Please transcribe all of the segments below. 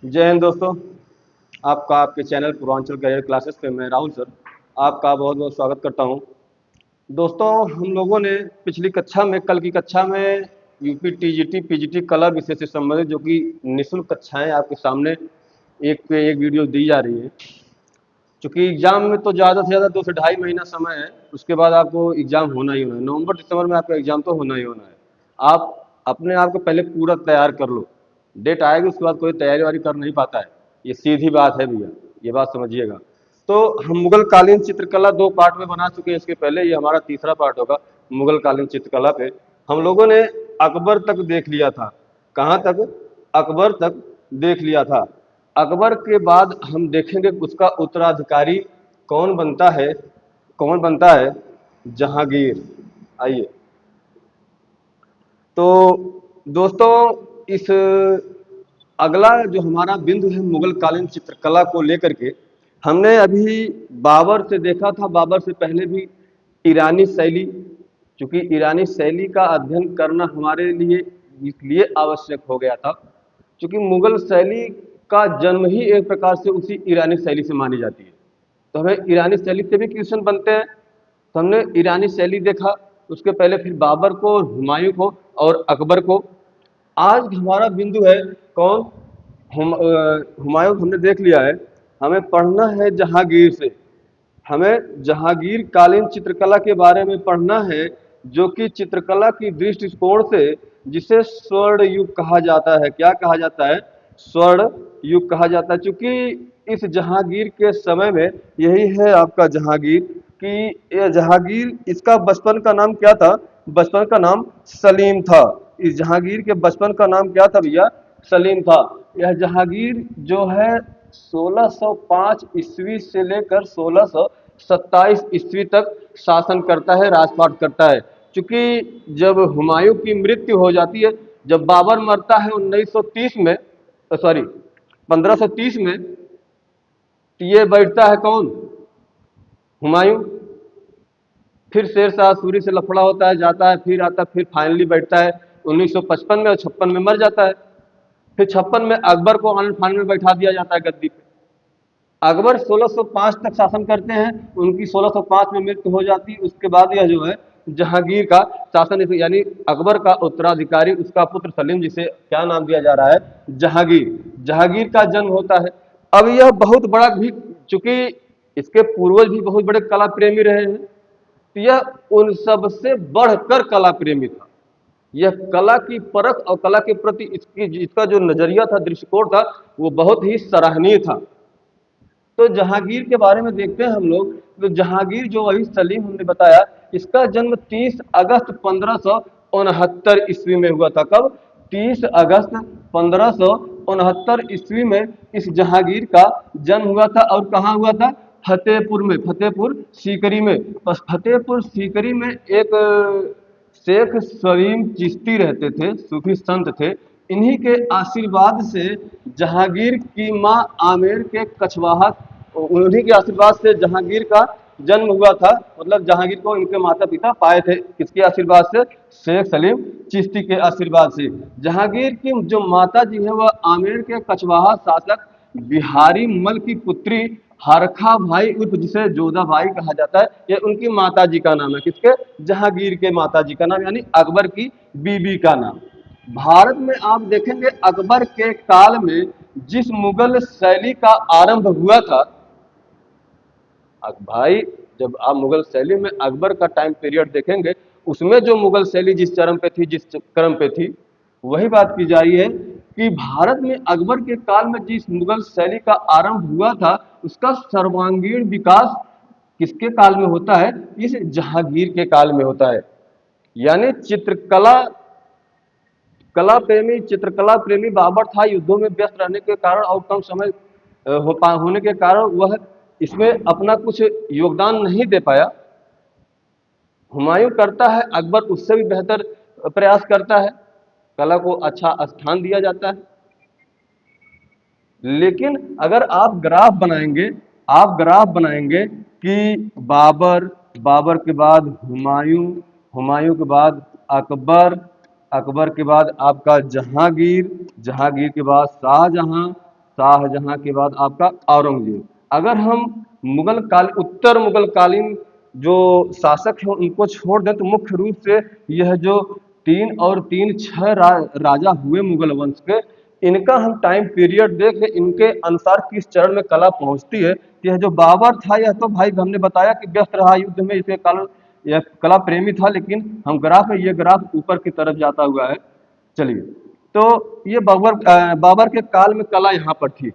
जय हिंद दोस्तों। आपका आपके चैनल पूर्वांचल करियर क्लासेस पे मैं राहुल सर आपका बहुत बहुत स्वागत करता हूं। दोस्तों, हम लोगों ने पिछली कक्षा में कल की कक्षा में यूपी टीजीटी पीजीटी कला विषय से संबंधित जो कि निःशुल्क कक्षाएं आपके सामने एक पे एक वीडियो दी जा रही है। चूँकि एग्ज़ाम में तो ज़्यादा से ज़्यादा 2 से ढाई महीना समय है, उसके बाद आपको एग्ज़ाम होना ही होना है। नवंबर दिसंबर में आपका एग्ज़ाम तो होना ही होना है। आप अपने आप को पहले पूरा तैयार कर लो। डेट आएगी उसके बाद कोई तैयारी-वारी कर नहीं पाता है। ये सीधी बात है भैया, ये बात समझिएगा। तो हम मुगल कालीन चित्रकला 2 पार्ट में बना चुके हैं इसके पहले, ये हमारा तीसरा पार्ट होगा मुगल कालीन चित्रकला पे। हम लोगों ने अकबर तक देख लिया था। कहाँ तक? अकबर तक देख लिया था। अकबर के बाद हम देखेंगे उसका उत्तराधिकारी कौन बनता है। कौन बनता है? जहांगीर। आइए। तो दोस्तों, इस अगला जो हमारा बिंदु है मुगल कालीन चित्रकला को लेकर के, हमने अभी बाबर से देखा था। बाबर से पहले भी ईरानी शैली, चूंकि ईरानी शैली का अध्ययन करना हमारे लिए इसलिए आवश्यक हो गया था क्योंकि मुगल शैली का जन्म ही एक प्रकार से उसी ईरानी शैली से मानी जाती है। तो हमें ईरानी शैली से भी क्वेश्चन बनते हैं। तो हमने ईरानी शैली देखा, उसके पहले फिर बाबर को और हुमायूं को और अकबर को। आज हमारा बिंदु है कौन? हुमायूं को हमने देख लिया है। हमें पढ़ना है जहांगीर से। हमें जहांगीर कालीन चित्रकला के बारे में पढ़ना है, जो कि चित्रकला की दृष्टिकोण से जिसे स्वर्ण युग कहा जाता है। क्या कहा जाता है? स्वर्ण युग कहा जाता है। चूंकि इस जहांगीर के समय में, यही है आपका जहांगीर, कि ये जहांगीर, इसका बचपन का नाम क्या था? बचपन का नाम सलीम था। इस जहांगीर के बचपन का नाम क्या था भैया? सलीम था। यह जहांगीर जो है 1605 ईस्वी से लेकर 1627 ईस्वी तक शासन करता है, राजपाट करता है। चूंकि जब हुमायूं की मृत्यु हो जाती है, जब बाबर मरता है 1930 में, सॉरी 1530 में, तो ये बैठता है कौन? हुमायूं। फिर शेरशाह सूरी से लफड़ा होता है, जाता है, फिर आता है, फिर फाइनली बैठता है 1955 में और 56 में मर जाता है। फिर 56 में अकबर को आनन फानन में बैठा दिया जाता है गद्दी पे। अकबर 1605 तक शासन करते हैं, उनकी 1605 में मृत्यु हो जाती है। उसके बाद यह जो है जहांगीर का शासन, यानी अकबर का उत्तराधिकारी उसका पुत्र सलीम, जिसे क्या नाम दिया जा रहा है? जहांगीर। जहांगीर का जन्म होता है। अब यह बहुत बड़ा भी, चूंकि इसके पूर्वज भी बहुत बड़े कला प्रेमी रहे हैं, तो यह उन सबसे बढ़कर कला प्रेमी था। यह कला की परख और कला के प्रति इसका जो नजरिया था, दृष्टिकोण था, वो बहुत ही सराहनीय था। तो जहांगीर के बारे में देखते हैं हम लोग। तो जहांगीर जो वही सलीम हमने बताया, इसका जन्म 30 अगस्त 1569 ईस्वी में हुआ था। कब? 30 अगस्त 1569 ईस्वी में इस जहांगीर का जन्म हुआ था। और कहाँ हुआ था? फतेहपुर में, फतेहपुर सीकरी में। बस फतेहपुर सीकरी में एक शेख सलीम चिश्ती रहते थे, सूफी संत थे। इन्हीं के आशीर्वाद से जहांगीर की माँ आमेर के कछवाहा, उन्हीं के आशीर्वाद से जहांगीर का जन्म हुआ था। मतलब जहांगीर को इनके माता पिता पाए थे, किसके आशीर्वाद से? शेख सलीम चिश्ती के आशीर्वाद से। जहांगीर की जो माता जी है वह आमेर के कछवाहा शासक बिहारी मल की पुत्री हरखा भाई उर्फ जिसे जोधा भाई कहा जाता है, ये उनकी माता जी का नाम है। किसके? जहांगीर के माता जी का नाम, यानी अकबर की बीबी का नाम। भारत में आप देखेंगे अकबर के काल में जिस मुगल शैली का आरंभ हुआ था, भाई, जब आप मुगल शैली में अकबर का टाइम पीरियड देखेंगे, उसमें जो मुगल शैली जिस चरम पे थी, जिस क्रम पे थी, वही बात की जा रही है कि भारत में अकबर के काल में जिस मुगल शैली का आरंभ हुआ था, उसका सर्वांगीण विकास किसके काल में होता है? इस जहांगीर के काल में होता है। यानी चित्रकला, कला प्रेमी, चित्रकला प्रेमी बाबर था। युद्धों में व्यस्त रहने के कारण और कम समय होने के कारण वह इसमें अपना कुछ योगदान नहीं दे पाया। हुमायूं करता है, अकबर उससे भी बेहतर प्रयास करता है, कला को अच्छा स्थान दिया जाता है। लेकिन अगर आप ग्राफ बनाएंगे, आप ग्राफ बनाएंगे कि बाबर, बाबर के बाद हुमायूं, हुमायूं के बाद अकबर, अकबर के बाद आपका जहांगीर, जहांगीर के बाद शाहजहां, शाहजहां के बाद आपका औरंगजेब। अगर हम मुगल काल उत्तर मुगल कालीन जो शासक हैं उनको छोड़ दें तो मुख्य रूप से यह जो 3 और 3 6 राजा हुए मुगल वंश के, इनका हम टाइम पीरियड देख ले, इनके अनुसार किस चरण में कला पहुंचती है। यह जो बाबर था यह तो भाई हमने बताया कि व्यस्त रहा युद्ध में, इसे काल यह कला प्रेमी था, लेकिन हम ग्राफ है, ये ग्राफ ऊपर की तरफ जाता हुआ है। चलिए, तो ये बाबर के काल में कला यहाँ पर थी।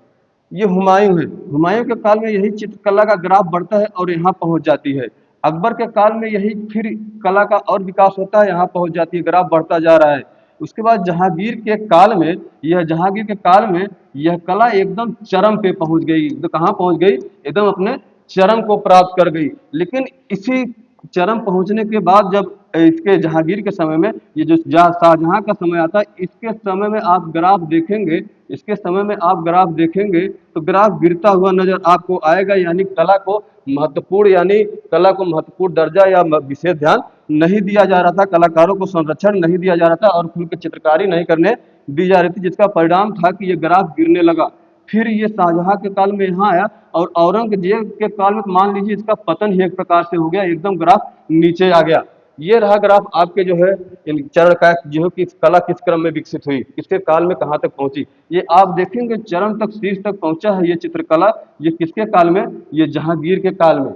ये हुमायूं है, हुमायूं के काल में यही चित्रकला का ग्राफ बढ़ता है और यहाँ पहुंच जाती है। अकबर के काल में यही फिर कला का और विकास होता है, यहाँ पहुंच जाती है, ग्राफ बढ़ता जा रहा है। उसके बाद जहांगीर के काल में यह कला एकदम चरम पे पहुंच गई। तो कहाँ पहुंच गई? एकदम अपने चरम को प्राप्त कर गई। लेकिन इसी चरम पहुंचने के बाद जब इसके जहांगीर के समय में ये जो शाहजहां का समय आता है, इसके समय में आप ग्राफ देखेंगे, इसके समय में आप ग्राफ देखेंगे तो ग्राफ गिरता हुआ नजर आपको आएगा। यानी कला को महत्वपूर्ण दर्जा या विशेष ध्यान नहीं दिया जा रहा था, कलाकारों को संरक्षण नहीं दिया जा रहा था और खुल के चित्रकारी नहीं करने दी जा रही थी, जिसका परिणाम था कि ये ग्राफ गिरने लगा। फिर ये शाहजहां के काल में यहाँ आया और औरंगजेब के काल में मान लीजिए इसका पतन ही एक प्रकार से हो गया, एकदम ग्राफ नीचे आ गया। ये रहा ग्राफ आपके जो है इन चरण का, जो कि कला किस क्रम में विकसित हुई, किसके काल में कहाँ तक पहुंची। ये आप देखेंगे चरण तक, शीर्ष तक पहुंचा है ये चित्रकला। ये किसके काल में? ये जहांगीर के काल में।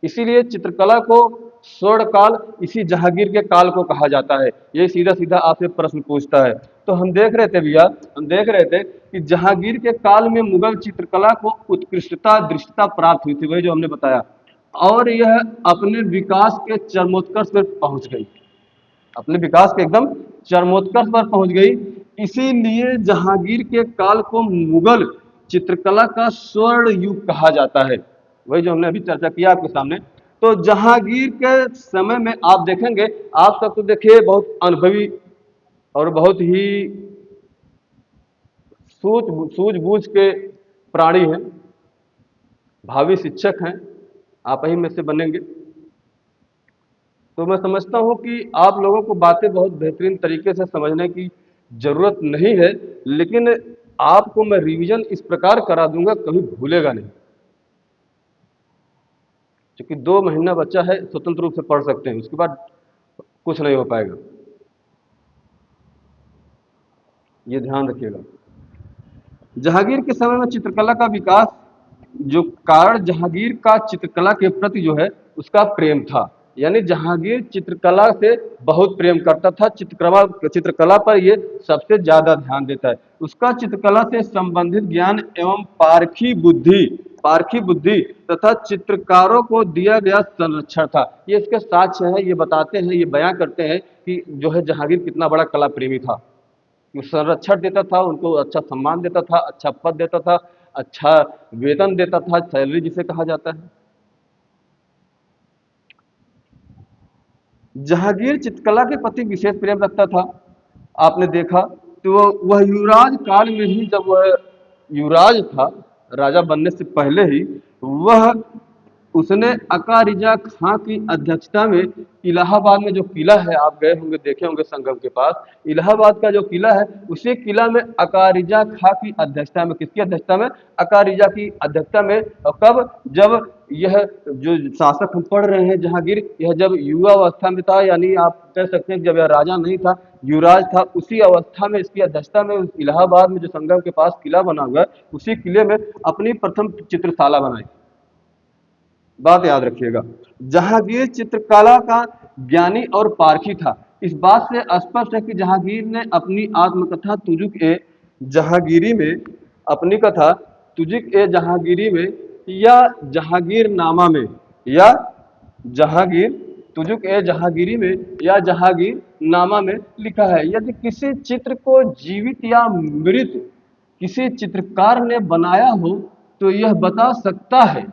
इसीलिए चित्रकला को स्वर्ण काल इसी जहांगीर के काल को कहा जाता है। ये सीधा सीधा आपसे प्रश्न पूछता है। तो हम देख रहे थे भैया, हम देख रहे थे कि जहांगीर के काल में मुगल चित्रकला को उत्कृष्टता दृष्टता प्राप्त हुई थी, वही जो हमने बताया, और यह अपने विकास के चरमोत्कर्ष पर पहुंच गई, अपने विकास के एकदम चरमोत्कर्ष पर पहुंच गई। इसीलिए जहांगीर के काल को मुगल चित्रकला का स्वर्ण युग कहा जाता है, वही जो हमने अभी चर्चा किया आपके सामने। तो जहांगीर के समय में आप देखेंगे, आप सब तो देखिए बहुत अनुभवी और बहुत ही सूझबूझ के प्राणी हैं, भावी शिक्षक हैं, आप ही में से बनेंगे। तो मैं समझता हूं कि आप लोगों को बातें बहुत बेहतरीन तरीके से समझने की जरूरत नहीं है, लेकिन आपको मैं रिवीजन इस प्रकार करा दूंगा, कभी भूलेगा नहीं। क्योंकि 2 महीना बच्चा है, स्वतंत्र रूप से पढ़ सकते हैं, उसके बाद कुछ नहीं हो पाएगा, ये ध्यान रखिएगा। जहांगीर के समय में चित्रकला का विकास, जो कारण जहांगीर का चित्रकला के प्रति जो है उसका प्रेम था। यानी जहांगीर चित्रकला से बहुत प्रेम करता था, चित्रकला पर ये सबसे ज्यादा ध्यान देता है। उसका चित्रकला से संबंधित ज्ञान एवं पारखी बुद्धि तथा चित्रकारों को दिया गया संरक्षण था। ये इसके साक्ष्य है, ये बताते हैं, ये बयां करते हैं कि जो है जहांगीर कितना बड़ा कला प्रेमी था। संरक्षण देता था, उनको अच्छा सम्मान देता था, अच्छा पद देता था, अच्छा वेतन देता था, सैलरी जिसे कहा जाता है। जहांगीर चित्रकला के प्रति विशेष प्रेम रखता था। आपने देखा तो वह युवराज काल में ही, जब वह युवराज था, राजा बनने से पहले ही, वह उसने अकारिजा खां की अध्यक्षता में इलाहाबाद में जो किला है, आप गए होंगे, देखे होंगे संगम के पास, इलाहाबाद का जो किला है, उसी किला में अकारिजा खां की अध्यक्षता में, किसकी अध्यक्षता में? अकारिजा की अध्यक्षता में। और कब? जब यह जो शासक हम पढ़ रहे हैं जहांगीर, यह जब युवा अवस्था में था, यानी आप कह सकते हैं जब यह राजा नहीं था, युवराज था, उसी अवस्था में इसकी अध्यक्षता में उस इलाहाबाद में जो संगम के पास किला बना हुआ है, उसी किले में अपनी प्रथम चित्रशाला बनाई। बात याद रखिएगा, जहांगीर चित्रकला का ज्ञानी और पारखी था। इस बात से स्पष्ट है कि जहांगीर ने अपनी आत्मकथा तुजुक ए जहांगीरी में, अपनी कथा तुजुक ए जहांगीरी में या जहांगीर नामा में, या जहांगीर तुजुक ए जहांगीरी में या जहांगीर नामा में लिखा है। यदि किसी चित्र को जीवित या मृत किसी चित्रकार ने बनाया हो तो यह बता सकता है,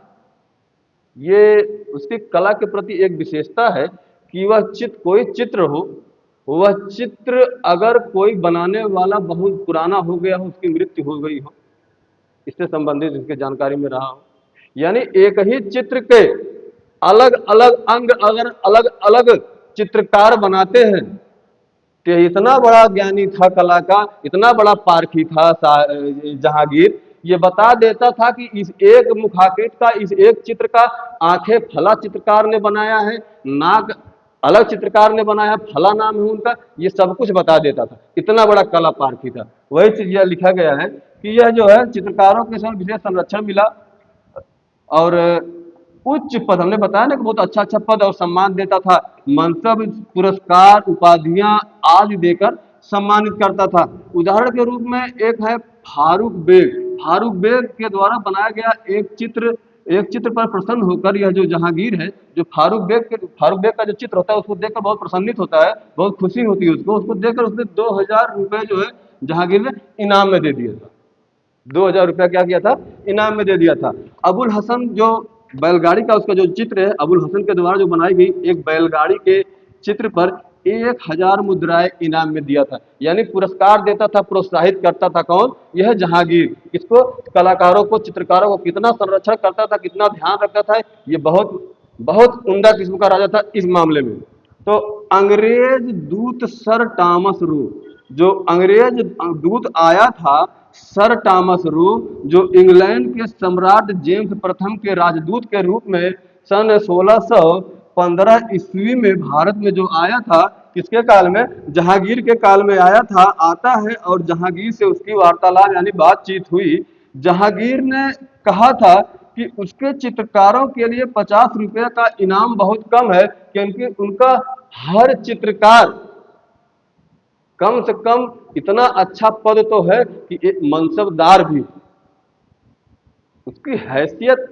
ये उसकी कला के प्रति एक विशेषता है कि वह कोई चित्र हो, वह चित्र अगर कोई बनाने वाला बहुत पुराना हो गया हो, उसकी मृत्यु हो गई हो, इससे संबंधित इसके जानकारी में रहा हो, यानी एक ही चित्र के अलग अलग अंग अगर अलग अलग चित्रकार बनाते हैं, तो इतना बड़ा ज्ञानी था कला का, इतना बड़ा पारखी था जहांगीर, ये बता देता था कि इस एक मुखाकृत का, इस एक चित्र का आंखें फला चित्रकार ने बनाया है, नाक अलग चित्रकार ने बनाया, फला नाम है उनका, ये सब कुछ बता देता था। इतना बड़ा कला पारखी था। वही चीज यह लिखा गया है कि यह जो है चित्रकारों के समय विशेष संरक्षण मिला और उच्च पद, हमने बताया ना कि बहुत अच्छा अच्छा पद और सम्मान देता था, मनसब, पुरस्कार, उपाधियां आदि देकर सम्मानित करता था। उदाहरण के रूप में एक है फारूक बेग। फारूक बेग के द्वारा बनाया गया एक चित्र पर प्रसन्न होकर यह जो जहांगीर है, जो फारूक बेग का जो चित्र होता है उसको देखकर बहुत प्रसन्नित होता है, बहुत खुशी होती है उसको देखकर उसने 2000 रुपये जो है जहांगीर ने इनाम में दे दिया था। 2000 रुपया क्या किया था, इनाम में दे दिया था। अबुल हसन जो बैलगाड़ी का उसका जो चित्र है, अबुल हसन के द्वारा जो बनाई गई एक बैलगाड़ी के चित्र पर 1000 मुद्राएं इनाम में दिया था। यानी पुरस्कार देता था, प्रोत्साहित करता था कौन, यह जहांगीर। इसको कलाकारों को, चित्रकारों को कितना संरक्षण करता था, कितना ध्यान रखता था। ये बहुत बहुत उम्दा किस्म का राजा था इस मामले में। तो अंग्रेज दूत सर टॉमस रू, जो अंग्रेज दूत आया था सर टॉमस रू, जो इंग्लैंड के सम्राट जेम्स प्रथम के राजदूत के रूप में सन 1615 ईस्वी में भारत में जो आया था, किसके काल में, जहांगीर के काल में आया था, आता है और जहांगीर से उसकी वार्तालाप यानी बातचीत हुई। जहांगीर ने कहा था कि उसके चित्रकारों के लिए 50 रुपये का इनाम बहुत कम है, क्योंकि उनका हर चित्रकार कम से कम इतना अच्छा पद तो है कि एक मनसबदार भी, उसकी हैसियत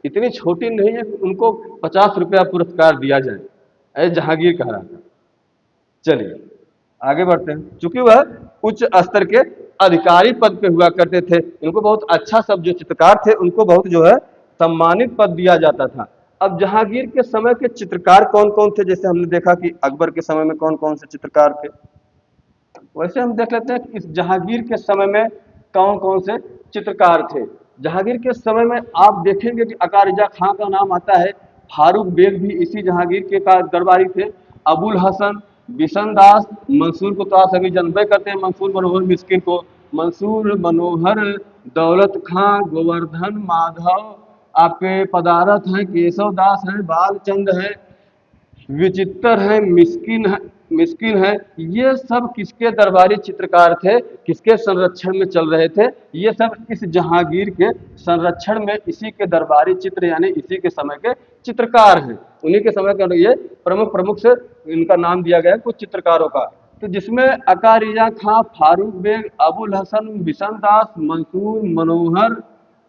इतनी छोटी नहीं है कि उनको 50 रुपया पुरस्कार दिया जाए, ऐसे जहांगीर कह रहा था। चलिए आगे बढ़ते हैं। चूंकि वह उच्च स्तर के अधिकारी पद पे हुआ करते थे, इनको बहुत अच्छा, सब जो चित्रकार थे उनको बहुत जो है सम्मानित पद दिया जाता था। अब जहांगीर के समय के चित्रकार कौन कौन थे, जैसे हमने देखा कि अकबर के समय में कौन कौन से चित्रकार थे, वैसे हम देख लेते हैं कि इस जहांगीर के समय में कौन कौन से चित्रकार थे। जहांगीर के समय में आप देखेंगे कि अकारिजा खां का नाम आता है, फारूक बेग भी इसी जहांगीर के दरबारी थे, अबुल हसन, बिशन दास, मंसूर को तो आप सभी जानते करते हैं, मंसूर मनोहर मिस्किन को, मंसूर मनोहर, दौलत खां, गोवर्धन माधव, आपके पदारथ हैं, केशव दास हैं, बालचंद हैं, विचित्र है, मिस्किन है। ये सब किसके दरबारी चित्रकार थे, किसके संरक्षण में चल रहे थे, ये सब इस जहांगीर के संरक्षण में, इसी के दरबारी चित्र यानी इसी के समय के चित्रकार हैं। उन्हीं के समय के ये प्रमुख प्रमुख से इनका नाम दिया गया है कुछ चित्रकारों का। तो जिसमें अकारिजा खां, फारूक बेग, अबुल हसन, बिशन दास, मंसूर मनोहर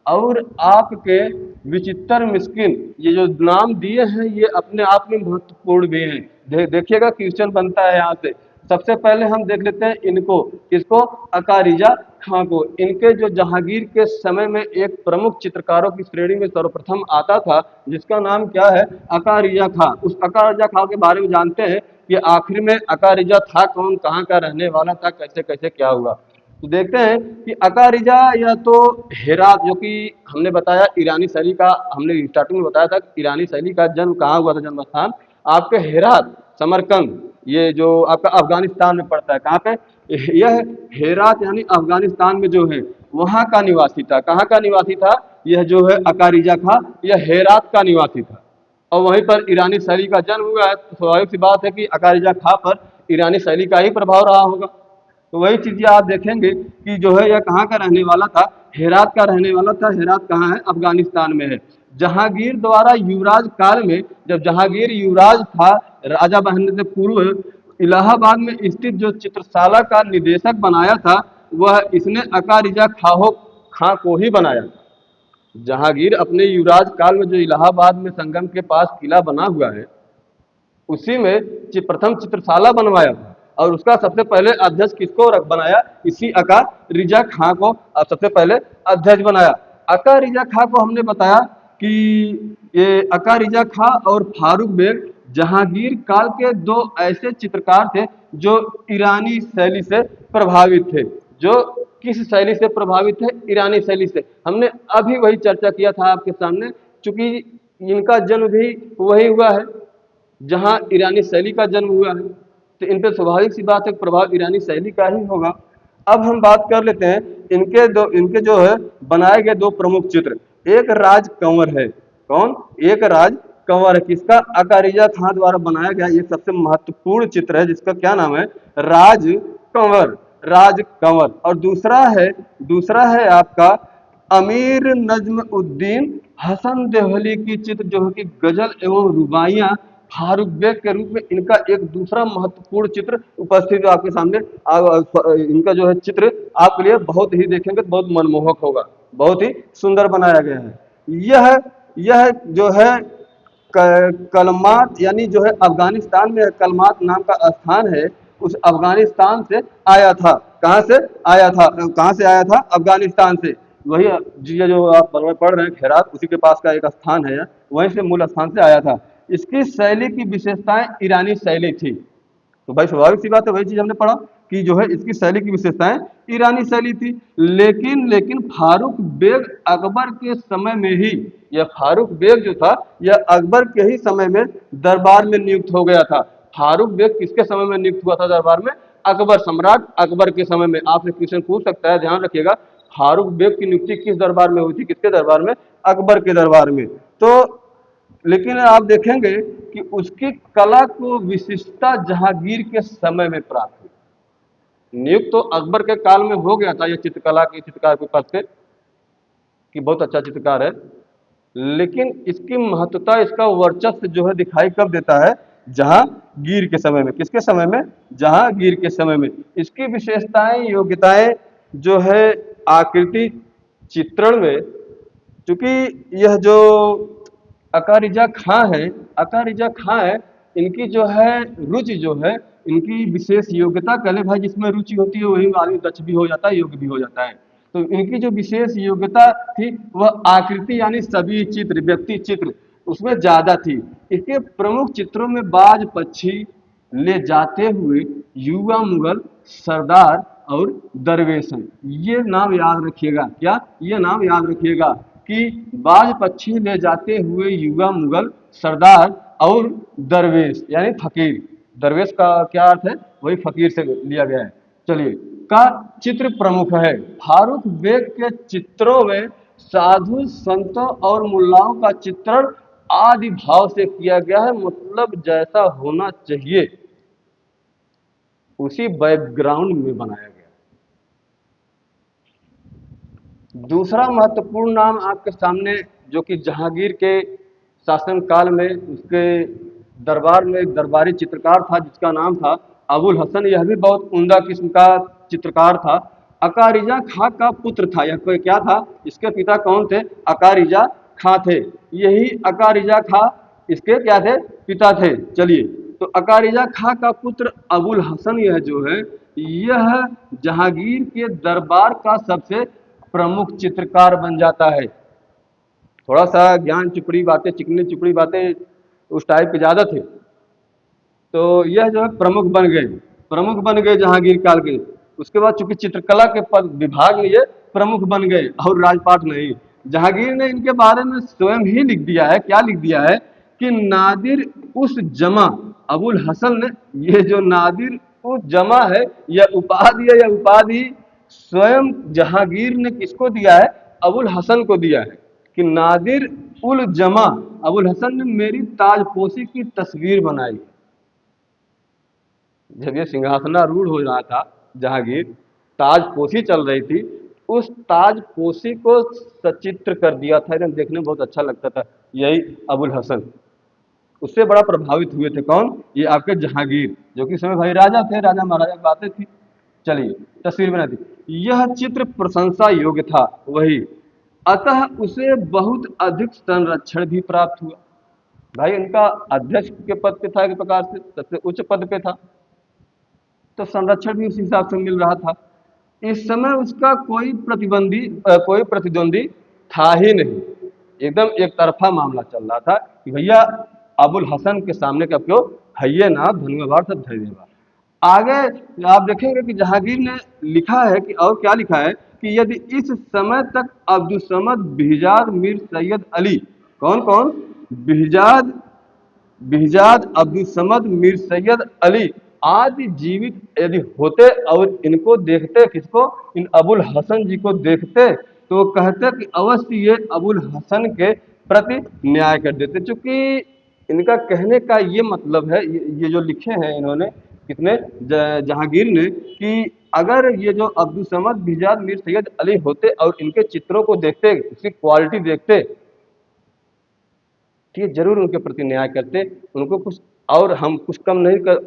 और आपके विचित्र मिस्किन, ये जो नाम दिए हैं ये अपने आप में महत्वपूर्ण भी हैं। देखिएगा क्वेश्चन बनता है यहाँ से। सबसे पहले हम देख लेते हैं इनको, किसको, अकारिजा खां को। इनके जो जहांगीर के समय में एक प्रमुख चित्रकारों की श्रेणी में सर्वप्रथम आता था, जिसका नाम क्या है, अकारिजा खां। उस अकारिजा खां के बारे में जानते हैं कि आखिर में अकारिजा था कौन, कहाँ का रहने वाला था, कैसे कैसे क्या हुआ। तो देखते हैं कि अकारिजा या तो हेरात, जो कि हमने बताया ईरानी शैली का, हमने स्टार्टिंग में बताया था ईरानी शैली का जन्म कहाँ हुआ था, जन्म स्थान आपके हेरात समरकंद, ये जो आपका अफगानिस्तान में पड़ता है, कहाँ पे, यह हेरात यानी अफगानिस्तान में जो है वहाँ का निवासी था। कहाँ का निवासी था, यह जो है अकारिजा खां, यह हेरात का निवासी था और वहीं पर ईरानी शैली का जन्म हुआ है। तो स्वाभाविक सी बात है कि अकारिजा खां पर ईरानी शैली का ही प्रभाव रहा होगा। तो वही चीजें आप देखेंगे कि जो है यह कहाँ का रहने वाला था, हेरात का रहने वाला था। हेरात कहाँ है, अफगानिस्तान में है। जहांगीर द्वारा युवराज काल में, जब जहांगीर युवराज था, राजा बनने से पूर्व, इलाहाबाद में स्थित जो चित्रशाला का निदेशक बनाया था, वह इसने अकारिजा खां को ही बनाया। जहांगीर अपने युवराज काल में जो इलाहाबाद में संगम के पास किला बना हुआ है, उसी में प्रथम चित्रशाला बनवाया था और उसका सबसे पहले अध्यक्ष किसको बनाया, इसी अका रिजा खां को सबसे पहले अध्यक्ष बनाया। अका रिजा खां को हमने बताया कि ये अका रिजा खां और फारूक बेग जहांगीर काल के दो ऐसे चित्रकार थे जो ईरानी शैली से प्रभावित थे। जो किस शैली से प्रभावित थे, ईरानी शैली से। हमने अभी वही चर्चा किया था आपके सामने, चूंकि इनका जन्म भी वही हुआ है जहां ईरानी शैली का जन्म हुआ है, तो इन पर स्वाभाविक सी बात है प्रभाव ईरानी शैली का ही होगा। अब हम बात कर लेते हैं इनके जो है बनाए गए दो प्रमुख चित्र। एक राज कंवर है, कौन? एक राज कंवर है, किसका? अकारिजा खां द्वारा बनाया गया ये सबसे महत्वपूर्ण चित्र है, जिसका क्या नाम है? राज कंवर। राज कंवर। और दूसरा है आपका अमीर नज्म उद्दीन हसन देहली की चित्र, जो है कि गजल एवं रुबाइयां फारूक बेग के रूप में इनका एक दूसरा महत्वपूर्ण चित्र उपस्थित है आपके सामने। इनका जो है चित्र आपके लिए बहुत ही देखेंगे तो बहुत मनमोहक होगा, बहुत ही सुंदर बनाया गया है। यह जो है कलमात, यानी जो है अफगानिस्तान में कलमात नाम का स्थान है, उस अफगानिस्तान से आया था। कहाँ से आया था? कहाँ से आया था? अफगानिस्तान से। वही ये जो आप पढ़ रहे हैं खैरात, उसी के पास का एक स्थान है, वहीं से मूल स्थान से आया था। इसकी शैली की विशेषताएं ईरानी शैली थी। तो भाई स्वाभाविक सी बात है, वही चीज हमने पढ़ा कि जो है इसकी शैली की विशेषताएं ईरानी शैली थी। लेकिन फारूक बेग अकबर के समय में ही, यह फारूक बेग जो था यह अकबर के ही समय में दरबार में नियुक्त हो गया था। फारूक बेग किसके समय में नियुक्त हुआ था दरबार में? अकबर, सम्राट अकबर के समय में। आपने क्वेश्चन पूछ सकता है, ध्यान रखिएगा, फारूक बेग की नियुक्ति किस दरबार में हुई थी? किसके दरबार में? अकबर के दरबार में। तो लेकिन आप देखेंगे कि उसकी कला को विशिष्टता जहांगीर के समय में प्राप्त हुई। नियुक्त तो अकबर के काल में हो गया था यह चित्रकला के चित्रकार के पद पे, कि बहुत अच्छा चित्रकार है, लेकिन इसकी महत्वता, इसका वर्चस्व जो है दिखाई कब देता है? जहांगीर के समय में। किसके समय में? जहांगीर के समय में। इसकी विशेषताएं, योग्यताएं जो है आकृति चित्रण में, चूंकि यह जो अकारिजा खां है, इनकी जो है रुचि जो है, इनकी विशेष योग्यता कह ले भाई, जिसमें रुचि होती है वही आदमी दक्ष भी हो जाता है, योग्य भी हो जाता है। तो इनकी जो विशेष योग्यता थी वह आकृति यानी सभी चित्र, व्यक्ति चित्र उसमें ज्यादा थी। इसके प्रमुख चित्रों में बाज पक्षी, ले जाते हुए, युवा मुगल, सरदार और दरवेशन, ये नाम याद रखिएगा। क्या? ये नाम याद रखिएगा कि बाज पक्षी, ले जाते हुए, युवा मुगल, सरदार और दरवेश यानी फकीर। दरवेश का क्या अर्थ है? वही फकीर से लिया गया है। चलिए, का चित्र प्रमुख है। फारूक बेग के चित्रों में साधु संतों और मुल्लाओं का चित्रण आदि भाव से किया गया है, मतलब जैसा होना चाहिए उसी बैकग्राउंड में बनाया गया। दूसरा महत्वपूर्ण नाम आपके सामने, जो कि जहांगीर के शासनकाल में उसके दरबार में एक दरबारी चित्रकार था जिसका नाम था अबुल हसन। यह भी बहुत उम्दा किस्म का चित्रकार था। अकारिजा खां का पुत्र था। यह कोई क्या था? इसके पिता कौन थे? अकारिजा खां थे। यही अकारिजा खां इसके क्या थे? पिता थे। चलिए, तो अकारिजा खां का पुत्र अबुल हसन यह जो है, यह जहांगीर के दरबार का सबसे प्रमुख चित्रकार बन जाता है। थोड़ा सा ज्ञान चुपड़ी बातें, चिकनी चुपड़ी बातें उस टाइप के ज्यादा थे, तो यह जो है प्रमुख बन गए जहांगीर काल के। उसके बाद चूंकि चित्रकला के पद विभाग में ये प्रमुख बन गए और राजपाट नहीं। जहांगीर ने इनके बारे में स्वयं ही लिख दिया है। क्या लिख दिया है? कि नादिर उस जमा, अबुल हसन ने, ये जो नादिर उस जमा है, यह उपाधि है, यह उपाधि स्वयं जहांगीर ने किसको दिया है? अबुल हसन को दिया है कि नादिर उल जमा, अबुल हसन ने मेरी ताजपोशी की तस्वीर बनाई। जब ये सिंहासनारूढ़ हो रहा था जहांगीर, ताजपोशी चल रही थी, उस ताजपोशी को सचित्र कर दिया था, एकदम देखने में बहुत अच्छा लगता था। यही अबुल हसन, उससे बड़ा प्रभावित हुए थे। कौन? ये आपके जहांगीर, जो कि समय भाई राजा थे, राजा महाराजा की बातें थी। चलिए, तस्वीर बना दी। यह चित्र प्रशंसा योग्य था वही, अतः उसे बहुत अधिक संरक्षण भी प्राप्त हुआ। भाई उनका अध्यक्ष के पद पे था, एक प्रकार से सबसे उच्च पद पे था, तो संरक्षण भी उस हिसाब से मिल रहा था। इस समय उसका कोई प्रतिद्वंदी था ही नहीं। एकदम एक तरफा मामला चल रहा था कि भैया अबुल हसन के सामने का क्यों हइये ना धनुवार सब धैर्यवार। आगे आप देखेंगे कि जहांगीर ने लिखा है कि, और क्या लिखा है कि यदि इस समय तक अब्दुल समद, बिहजाद, मीर सैयद अली, कौन कौन? बिहजाद, अब्दुल समद, मीर सैयद अली आज जीवित यदि होते और इनको देखते, किसको, इन अबुल हसन जी को देखते, तो वो कहते कि अवश्य ये अबुल हसन के प्रति न्याय कर देते। चूंकि इनका कहने का ये मतलब है, ये जो लिखे हैं इन्होंने, कितने, जहांगीर ने, कि अगर ये जो अब्दुल समद बिजाद मीर सैयद अली होते और इनके चित्रों को देखते, उसकी क्वालिटी देखते, कि ये जरूर उनके प्रति न्याय करते, उनको कुछ और हम कुछ कम नहीं कर,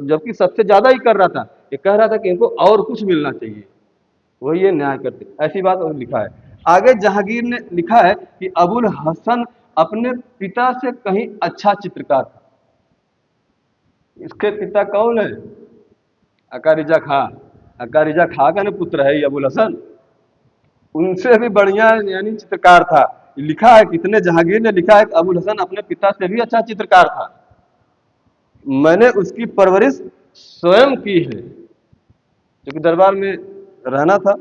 जबकि सबसे ज्यादा ही कर रहा था, ये कह रहा था कि इनको और कुछ मिलना चाहिए, वही ये न्याय करते, ऐसी बात और लिखा है। आगे जहांगीर ने लिखा है कि अबुल हसन अपने पिता से कहीं अच्छा चित्रकार था। इसके पिता कौन है? अकारिजा खां। अकारिजा खां का ना पुत्र है ये अबुल हसन, उनसे भी बढ़िया यानी चित्रकार था। लिखा है, कितने, जहांगीर ने लिखा है कि अबुल हसन अपने पिता से भी अच्छा चित्रकार था, मैंने उसकी परवरिश स्वयं की है, क्योंकि दरबार में रहना था,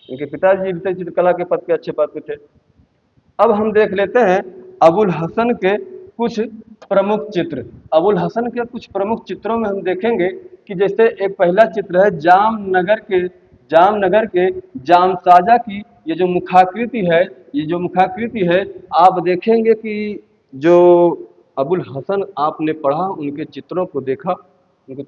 उनके पिताजी भी चित्रकला के पद पे, अच्छे पद पे थे। अब हम देख लेते हैं अबुल हसन के कुछ प्रमुख चित्र। अबुल हसन के कुछ प्रमुख चित्रों में हम देखेंगे कि जैसे एक पहला चित्र है जामनगर के जामसाजा की ये जो मुखाकृति है, ये जो मुखाकृति है, आप देखेंगे कि जो अबुल हसन आपने पढ़ा, उनके चित्रों को देखा, उनको।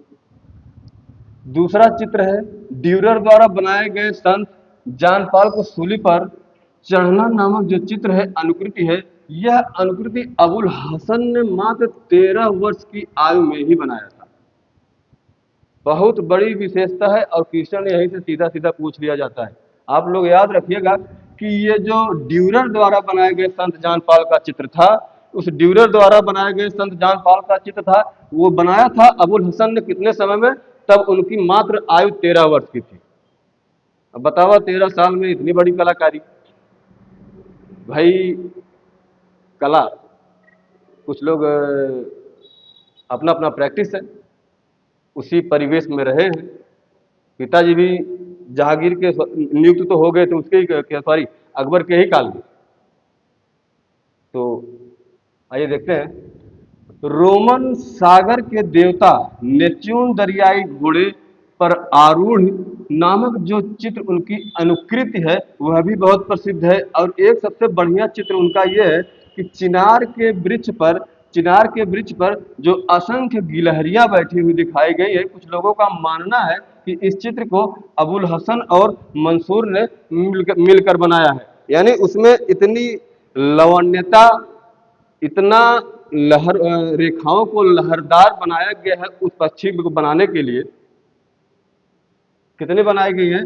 दूसरा चित्र है ड्यूरर द्वारा बनाए गए संत जानपाल को सूली पर चढ़ना नामक जो चित्र है, अनुकृति है, यह अनुकृति अबुल हसन ने मात्र 13 वर्ष की आयु में ही बनाया था। बहुत बड़ी विशेषता है, और क्वेश्चन यहीं से सीधा सीधा पूछ लिया जाता है। आप लोग याद रखिएगा कि ये जो ड्यूरर द्वारा बनाए गए संत जानपाल का चित्र था, उस ड्यूरर द्वारा बनाए गए संत जानपाल का चित्र था, वो बनाया था अबुल हसन ने कितने समय में? तब उनकी मात्र आयु 13 वर्ष की थी। अब बताओ 13 साल में इतनी बड़ी कलाकारी। भाई कला, कुछ लोग अपना अपना प्रैक्टिस है, उसी परिवेश में रहे हैं। पिताजी भी जहांगीर के नियुक्त तो हो गए थे उसके ही, सॉरी, अकबर के ही काल में। तो आइए देखते हैं। रोमन सागर के देवता नेच्यून दरियाई घोड़े पर आरूढ़ नामक जो चित्र उनकी अनुकृति है, वह भी बहुत प्रसिद्ध है। और एक सबसे बढ़िया चित्र उनका यह है कि चिनार के वृक्ष पर जो असंख्य गिलहरियां बैठी हुई दिखाई गई है। कुछ लोगों का मानना है कि इस चित्र को अबुल हसन और मंसूर ने मिलकर बनाया है, यानी उसमें इतनी लवण्यता, इतना रेखाओं को लहरदार बनाया गया है उस पक्षी को बनाने के लिए। कितनी बनाई गई है?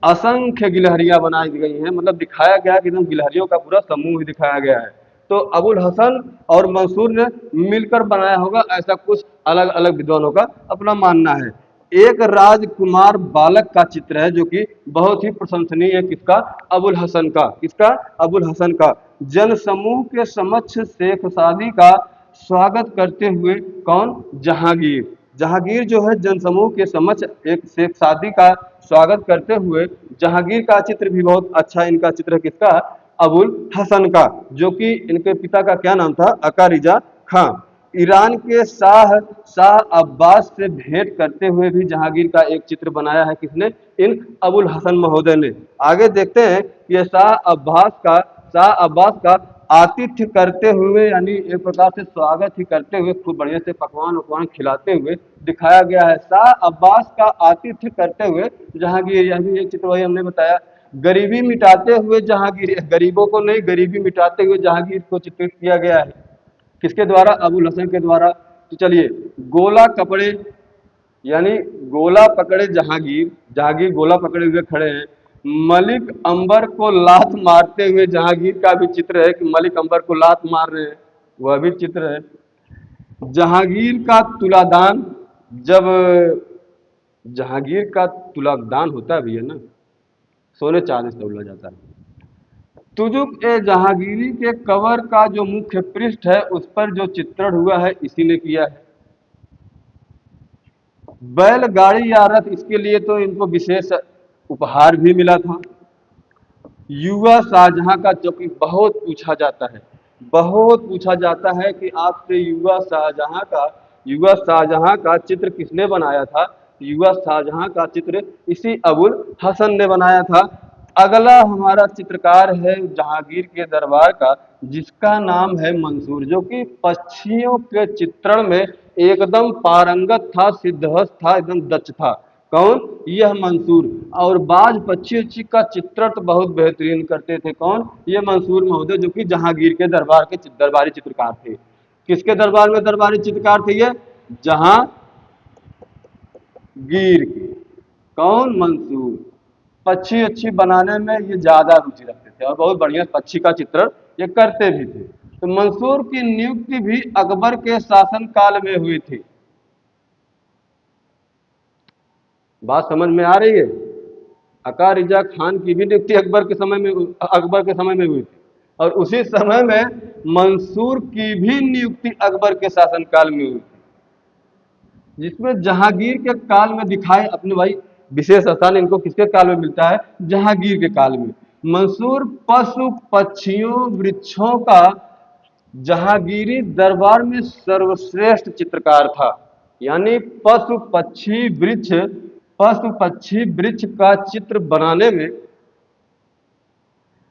असंख्य गिलहरियां बनाई गई हैं, मतलब दिखाया गया कि एकदम गिलहरियों का पूरा समूह ही दिखाया गया है। तो अबुल हसन और मंसूर ने मिलकर बनाया होगा, ऐसा कुछ अलग अलग विद्वानों का अपना मानना है। एक राजकुमार बालक का चित्र है जो कि बहुत ही प्रशंसनीय है। किसका? अबुल हसन का। किसका? अबुल हसन का। जन समूह के समक्ष शेख सादी का स्वागत करते हुए कौन? जहांगीर। जहांगीर जो है जनसमूह के समक्ष एक शेख सादी का स्वागत करते हुए, जहांगीर का चित्र भी बहुत अच्छा इनका चित्र है। किसका? अबुल हसन का, जो कि इनके पिता का क्या नाम था? अकारिजा खां। ईरान के शाह अब्बास से भेंट करते हुए भी जहांगीर का एक चित्र बनाया है। किसने? इन अबुल हसन महोदय ने। आगे देखते हैं कि शाह अब्बास का आतिथ्य करते हुए, यानी एक प्रकार से स्वागत ही करते हुए, खूब बढ़िया से पकवान उपवान खिलाते हुए दिखाया गया है। शाह अब्बास का आतिथ्य करते हुए जहांगीर, यह भी एक चित्र वही हमने बताया। गरीबी मिटाते हुए जहांगीर, गरीबों को नहीं, गरीबी मिटाते हुए जहांगीर को चित्रित किया गया है। किसके द्वारा? अबुल हसन के द्वारा। तो चलिए, गोला कपड़े, यानी गोला पकड़े जहांगीर, जहांगीर गोला पकड़े हुए खड़े हैं। मलिक अंबर को लात मारते हुए जहांगीर का भी चित्र है कि मलिक अंबर को लात मार रहे हैं, वह भी चित्र है। जहांगीर का तुलादान, जब जहांगीर का तुलादान होता भी है ना, सोने चांदी से तौला जाता है। तुजुक ए जहांगीरी के कवर का जो मुख्य पृष्ठ है, उस पर जो चित्रण हुआ है, इसी ने किया है। बैलगाड़ी या रथ, इसके लिए तो इनको विशेष उपहार भी मिला था। युवा शाहजहां का, जो कि बहुत पूछा जाता है, बहुत पूछा जाता है कि आपसे युवा शाहजहां का युवा शाहजहां का चित्र किसने बनाया था? युवा शाहजहां का चित्र इसी अबुल हसन ने बनाया था। अगला हमारा चित्रकार है जहांगीर के दरबार का, जिसका नाम है मंसूर, जो कि पक्षियों के चित्रण में एकदम पारंगत था, सिद्धहस्त था, एकदम दक्ष था। कौन? यह मंसूर। और बाज पक्षी उक्षी का चित्रण तो बहुत बेहतरीन करते थे। कौन? ये मंसूर महोदय, जो कि जहांगीर के दरबार के दरबारी चित्रकार थे। किसके दरबार में दरबारी चित्रकार थे ये? जहांगीर के। कौन? मंसूर। पक्षी अच्छी बनाने में ये ज्यादा रुचि रखते थे और बहुत बढ़िया पक्षी का चित्रण ये करते भी थे। तो मंसूर की नियुक्ति भी अकबर के शासन काल में हुई थी। बात समझ में आ रही है? अका रिजा खान की भी नियुक्ति अकबर के समय में हुई थी, और उसी समय में मंसूर की भी नियुक्ति अकबर के शासनकाल में हुई थी, जिसमें जहांगीर के काल में दिखाए अपने भाई विशेष स्थान इनको किसके काल में मिलता है? जहांगीर के काल में। मंसूर पशु पक्षियों वृक्षों का जहांगीरी दरबार में सर्वश्रेष्ठ चित्रकार था। यानी पशु पक्षी वृक्ष का चित्र बनाने में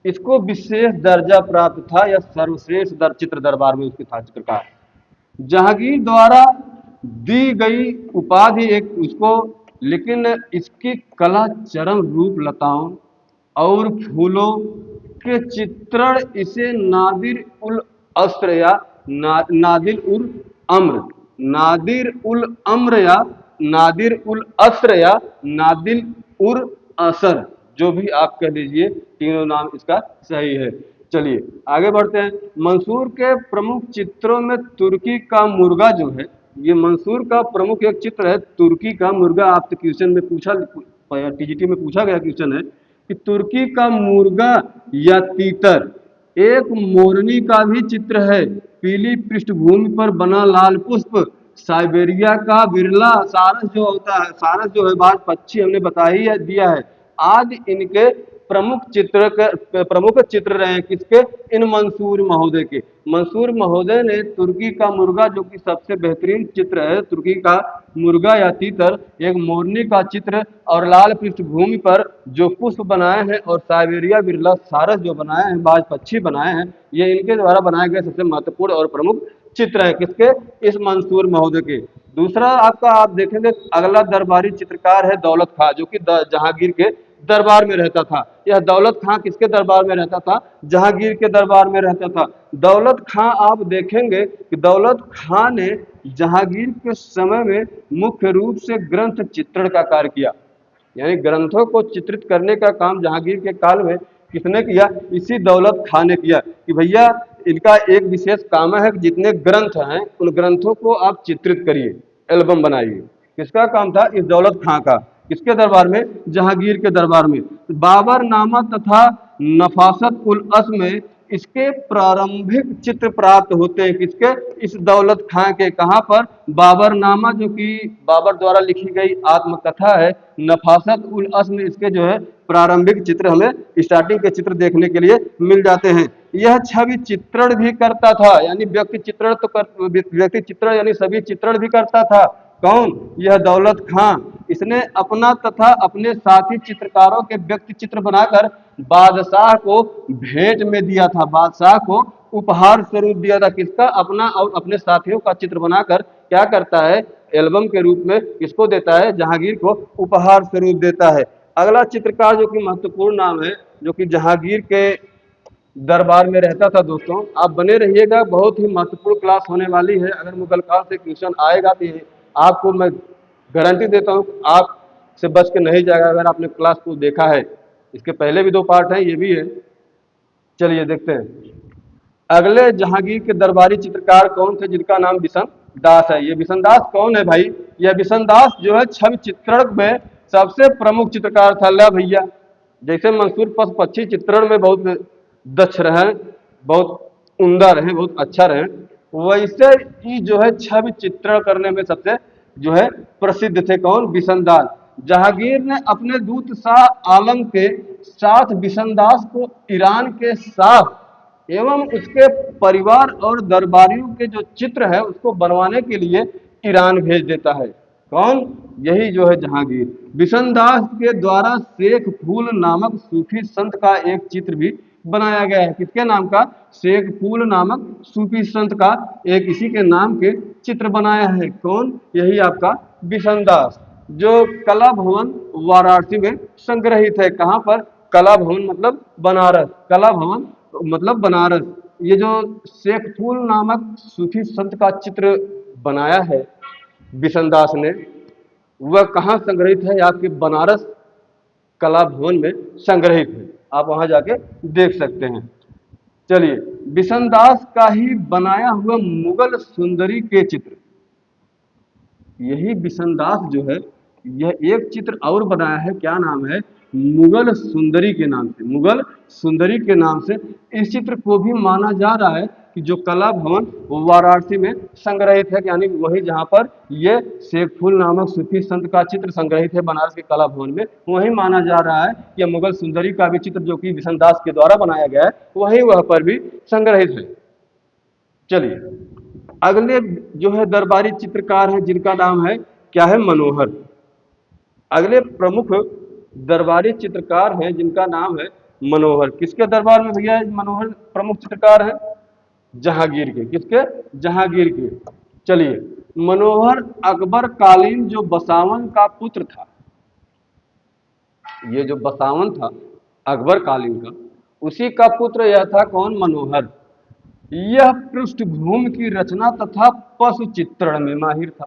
इसको विशेष दर्जा प्राप्त था, या सर्वश्रेष्ठ चित्र दरबार में उसके था चित्रकार। जहांगीर द्वारा दी गई उपाधि एक उसको, लेकिन इसकी कला चरम रूप लताओं और फूलों के चित्रण इसे नादिर उल अस्र या नादिर उल अम्र नादिर उल अम्र या नादिर उल अस्र या नादिर उल असर, जो भी आप कह लीजिए, तीनों नाम इसका सही है। चलिए आगे बढ़ते हैं। मंसूर के प्रमुख चित्रों में तुर्की का मुर्गा जो है, ये मंसूर का प्रमुख एक चित्र है तुर्की का मुर्गा। आपसे क्वेश्चन में पूछा, टीजीटी में पूछा गया क्वेश्चन है कि तुर्की का मुर्गा या तीतर। एक मोरनी का भी चित्र है, पीली पृष्ठभूमि पर बना लाल पुष्प। साइबेरिया का बिरला सारस जो होता है, सारस जो है बाज पक्षी, हमने बता ही दिया है। आदि इनके प्रमुख चित्र रहे किसके? इन मंसूर महोदय के। मंसूर महोदय ने तुर्की का मुर्गा, जो कि सबसे बेहतरीन चित्र है, तुर्की का मुर्गा या तीतर, एक मोरनी का चित्र और लाल पृष्ठभूमि पर जो पुष्प बनाए हैं, और साइबेरिया बिरला सारस जो बनाए हैं, बाज पक्षी बनाए हैं, ये इनके द्वारा बनाए गए सबसे महत्वपूर्ण और प्रमुख चित्र है किसके? इस मंसूर महोदय के। दूसरा आपका आप देखेंगे अगला दरबारी चित्रकार है दौलत खां, जो कि जहांगीर के दरबार में रहता था। यह दौलत खां किसके दरबार में रहता था? जहांगीर के दरबार में रहता था। दौलत खां आप देखेंगे कि दौलत खां ने जहांगीर के समय में मुख्य रूप से ग्रंथ चित्रण का कार्य किया। यानी ग्रंथों को चित्रित करने का काम जहांगीर के काल में किसने किया? इसी दौलत खां ने किया कि भैया इनका एक विशेष काम है कि जितने ग्रंथ हैं उन ग्रंथों को आप चित्रित करिए, एल्बम बनाइए। किसका काम था? इस दौलत खां का। किसके दरबार में? जहांगीर के दरबार में। बाबरनामा तथा नफासत उल अस में इसके प्रारंभिक चित्र प्राप्त होते हैं। किसके? इस दौलत खां के। कहाँ पर? बाबरनामा, जो कि बाबर द्वारा लिखी गई आत्मकथा है, नफासत उल अस में इसके जो है प्रारंभिक चित्र हमें स्टार्टिंग के चित्र देखने के लिए मिल जाते हैं। यह छवि चित्रण भी करता था, यानी व्यक्ति चित्रण यानी सभी चित्रण भी करता था। कौन? यह दौलत खां। इसने अपना तथा अपने साथी चित्रकारों के व्यक्ति चित्र बनाकर बादशाह को भेंट में दिया था, बादशाह को उपहार स्वरूप दिया था। किसका? अपना और अपने साथियों का चित्र बनाकर क्या करता है? एल्बम के रूप में किसको देता है? जहांगीर को उपहार स्वरूप देता है। अगला चित्रकार जो कि महत्वपूर्ण नाम है, जो कि जहांगीर के दरबार में रहता था। दोस्तों आप बने रहिएगा, बहुत ही महत्वपूर्ण क्लास होने वाली है। अगर मुगल काल से क्वेश्चन आएगा तो आपको मैं गारंटी देता हूँ आप से बच के नहीं जाएगा, अगर आपने क्लास को देखा है। इसके पहले भी 2 पार्ट हैं, ये भी है। चलिए देखते हैं अगले जहांगीर के दरबारी चित्रकार कौन थे, जिनका नाम बिशन दास है। ये बिशन दास कौन है भाई? यह बिशन दास जो है छवि चित्रण में सबसे प्रमुख चित्रकार था। ला भैया, जैसे मंसूर पशु पक्षी चित्रण में बहुत दक्ष रहे, बहुत उम्दा रहे, बहुत अच्छा रहे, वैसे ही जो है छवि चित्रण करने में सबसे जो है प्रसिद्ध थे। कौन? बिशन दास। जहांगीर ने अपने दूत शाह आलम के साथ बिशन दास को ईरान के शाह एवं उसके परिवार और दरबारियों के जो चित्र है उसको बनवाने के लिए ईरान भेज देता है। कौन? यही जो है जहांगीर। बिशनदास के द्वारा शेख फूल नामक सूफी संत का एक चित्र भी बनाया गया है। किसके नाम का? शेख फूल नामक सूफी संत का एक इसी के नाम के चित्र बनाया है। कौन? यही आपका बिशनदास, जो कला भवन वाराणसी में संग्रहित है। कहाँ पर? कला भवन मतलब बनारस, कला भवन मतलब बनारस। ये जो शेख फूल नामक सूफी संत का चित्र बनाया है बिशनदास ने, वह कहाँ संग्रहित है? आपके बनारस कला भवन में संग्रहित है। आप वहां जाके देख सकते हैं। चलिए, बिशनदास का ही बनाया हुआ मुगल सुंदरी के चित्र, यही बिशनदास जो है यह एक चित्र और बनाया है। क्या नाम है? मुगल सुंदरी के नाम से, मुगल सुंदरी के नाम से। इस चित्र को भी माना जा रहा है कि जो कला भवन वाराणसी में संग्रहित है, यानी वही जहां पर ये शेख फूल नामक सूफी संत का चित्र संग्रहित है बनारस के कला भवन में, वही माना जा रहा है कि मुगल सुंदरी का भी चित्र जो कि बिशनदास के द्वारा बनाया गया है, वही वह पर भी संग्रहित है। चलिए, अगले जो है दरबारी चित्रकार हैं जिनका नाम है क्या है? मनोहर। अगले प्रमुख दरबारी चित्रकार हैं जिनका नाम है मनोहर। किसके दरबार में भैया मनोहर प्रमुख चित्रकार हैं? जहांगीर के। किसके? जहांगीर के। चलिए, मनोहर अकबर कालीन जो बसावन का पुत्र था, ये जो बसावन था अकबर कालीन का, उसी का पुत्र यह था। कौन? मनोहर। यह पृष्ठभूमि की रचना तथा पशु चित्रण में माहिर था।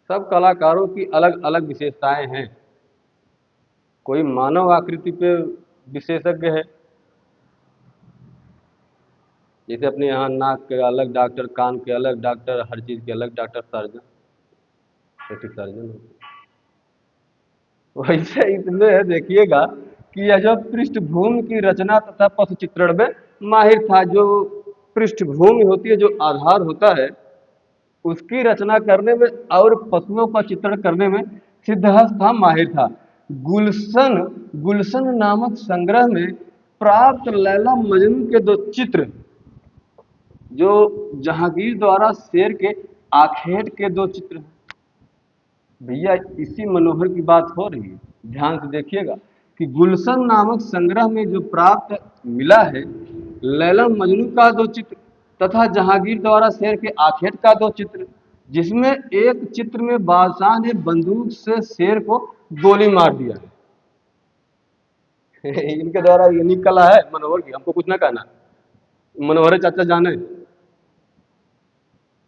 सब कलाकारों की अलग अलग विशेषताएं हैं। कोई मानव आकृति पे विशेषज्ञ है, जैसे अपने यहाँ नाक के अलग डॉक्टर, कान के अलग डॉक्टर, हर चीज के अलग डॉक्टर, सर्जन, सर्जन होते। वैसे इसमें है, देखिएगा कि यह जो पृष्ठभूमि की रचना तथा पशु चित्रण में माहिर था। जो पृष्ठभूमि होती है, जो आधार होता है, उसकी रचना करने में और पशुओं का चित्रण करने में सिद्धहस्त था, माहिर था। गुलशन गुलशन नामक संग्रह में प्राप्त लैला मजनू के दो चित्र, जो जहांगीर द्वारा शेर के आखेट के दो चित्र, भैया इसी मनोहर की बात हो रही है। ध्यान से देखिएगा कि गुलशन नामक संग्रह में जो प्राप्त मिला है लैला मजनू का दो चित्र तथा जहांगीर द्वारा शेर के आखेट का दो चित्र, जिसमें एक चित्र में बादशाह ने बंदूक से शेर को गोली मार दिया है। इनके द्वारा ये कला है मनोहर की, हमको कुछ ना कहना। मनोहर चाचा जाने,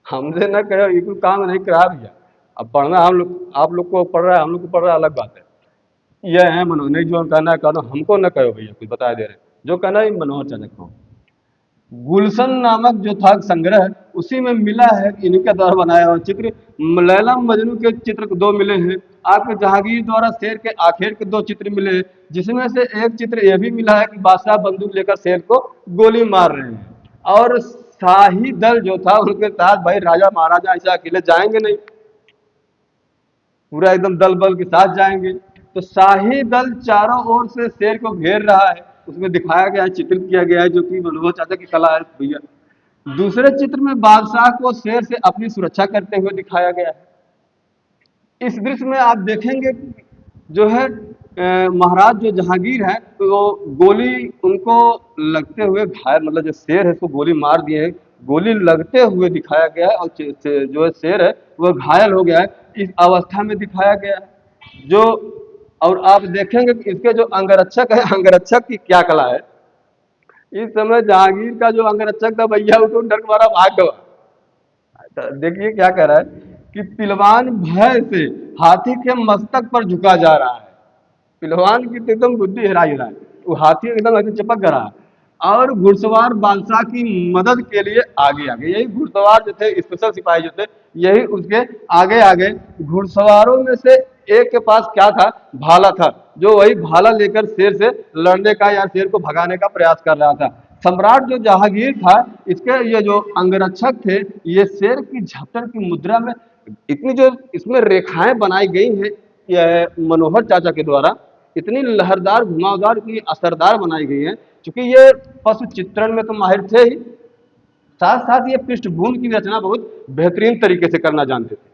हमसे न कहो, ये कोई काम नहीं करा भैया। अब पढ़ना हम लोग, आप लोग को पढ़ रहा है, हम लोग को पढ़ रहा है, अलग बात है। यह है मनोहर। नहीं, जो कहना है कह दो, हमको न कहो भैया, कुछ बता दे रहे हैं। जो कहना है मनोहर चाचा कहो। गुलशन नामक जो था संग्रह, उसी में मिला है इनके द्वारा बनाया हुआ चित्र। लैला मजनू के चित्र दो मिले हैं। आपके जहांगीर द्वारा शेर के आखेर के दो चित्र मिले हैं, जिसमें से एक चित्र यह भी मिला है कि बादशाह बंदूक लेकर शेर को गोली मार रहे हैं। और शाही दल जो था उनके साथ, भाई राजा महाराजा ऐसे अकेले जाएंगे नहीं, पूरा एकदम दल बल के साथ जाएंगे। तो शाही दल चारों ओर से शेर को घेर रहा है, उसमें दिखाया गया है, चित्रित किया गया है, जो कि मनोहर चाचा की कला है भैया। दूसरे चित्र में बादशाह को शेर से अपनी सुरक्षा करते हुए दिखाया गया है। इस दृश्य में आप देखेंगे जो है महाराज जो जहांगीर है, तो वो गोली उनको लगते हुए घायल, मतलब जो शेर है उसको गोली मार दिए है, गोली लगते हुए दिखाया गया है। और जो है शेर है वह घायल हो गया है, इस अवस्था में दिखाया गया है। जो और आप देखेंगे कि इसके जो अंगरक्षक है, अंगरक्षक की क्या कला है। इस समय जहांगीर का जो अंगरक्षक था भैया, उसको डर के मारा भाग गया। देखिए क्या कह रहा है कि पिलवान भय से हाथी के मस्तक पर झुका जा रहा है। पिलवान की तो एकदम बुद्धि हिरा रहा है, वो हाथी एकदम ऐसे चिपक रहा है। और घुड़सवार बादशाह की मदद के लिए आगे आगे, यही घुड़सवार जो थे, स्पेशल सिपाही जो थे, यही उसके आगे आगे। घुड़सवारों में से एक के पास क्या था? भाला था, जो वही भाला लेकर शेर से लड़ने का या शेर को भगाने का प्रयास कर रहा था। सम्राट जो जहांगीर था, इसके ये जो अंगरक्षक थे, ये शेर की झपटन की मुद्रा में इतनी जो इसमें रेखाएं बनाई गई हैं यह मनोहर चाचा के द्वारा, इतनी लहरदार, घुमावदार, इतनी असरदार बनाई गई है। क्योंकि ये पशु चित्रण में तो माहिर थे ही, साथ साथ ये पृष्ठभूमि की रचना बहुत बेहतरीन तरीके से करना जानते थे।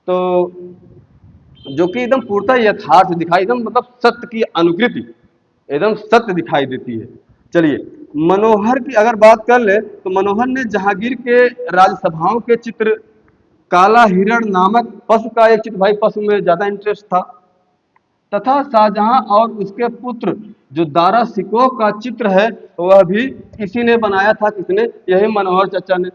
तो जो कि एकदम पूर्णतः यथार्थ दिखाई, एकदम मतलब सत्य की अनुकृति एकदम सत्य दिखाई देती है। चलिए, मनोहर की अगर बात कर ले तो मनोहर ने जहांगीर के राजसभाओं के चित्र, काला हिरण नामक पशु का एक चित्र, भाई पशु में ज्यादा इंटरेस्ट था, तथा शाहजहां और उसके पुत्र जो दारा सिकोह का चित्र है वह भी इसी ने बनाया था। किसने? यही मनोहर चाचा ने।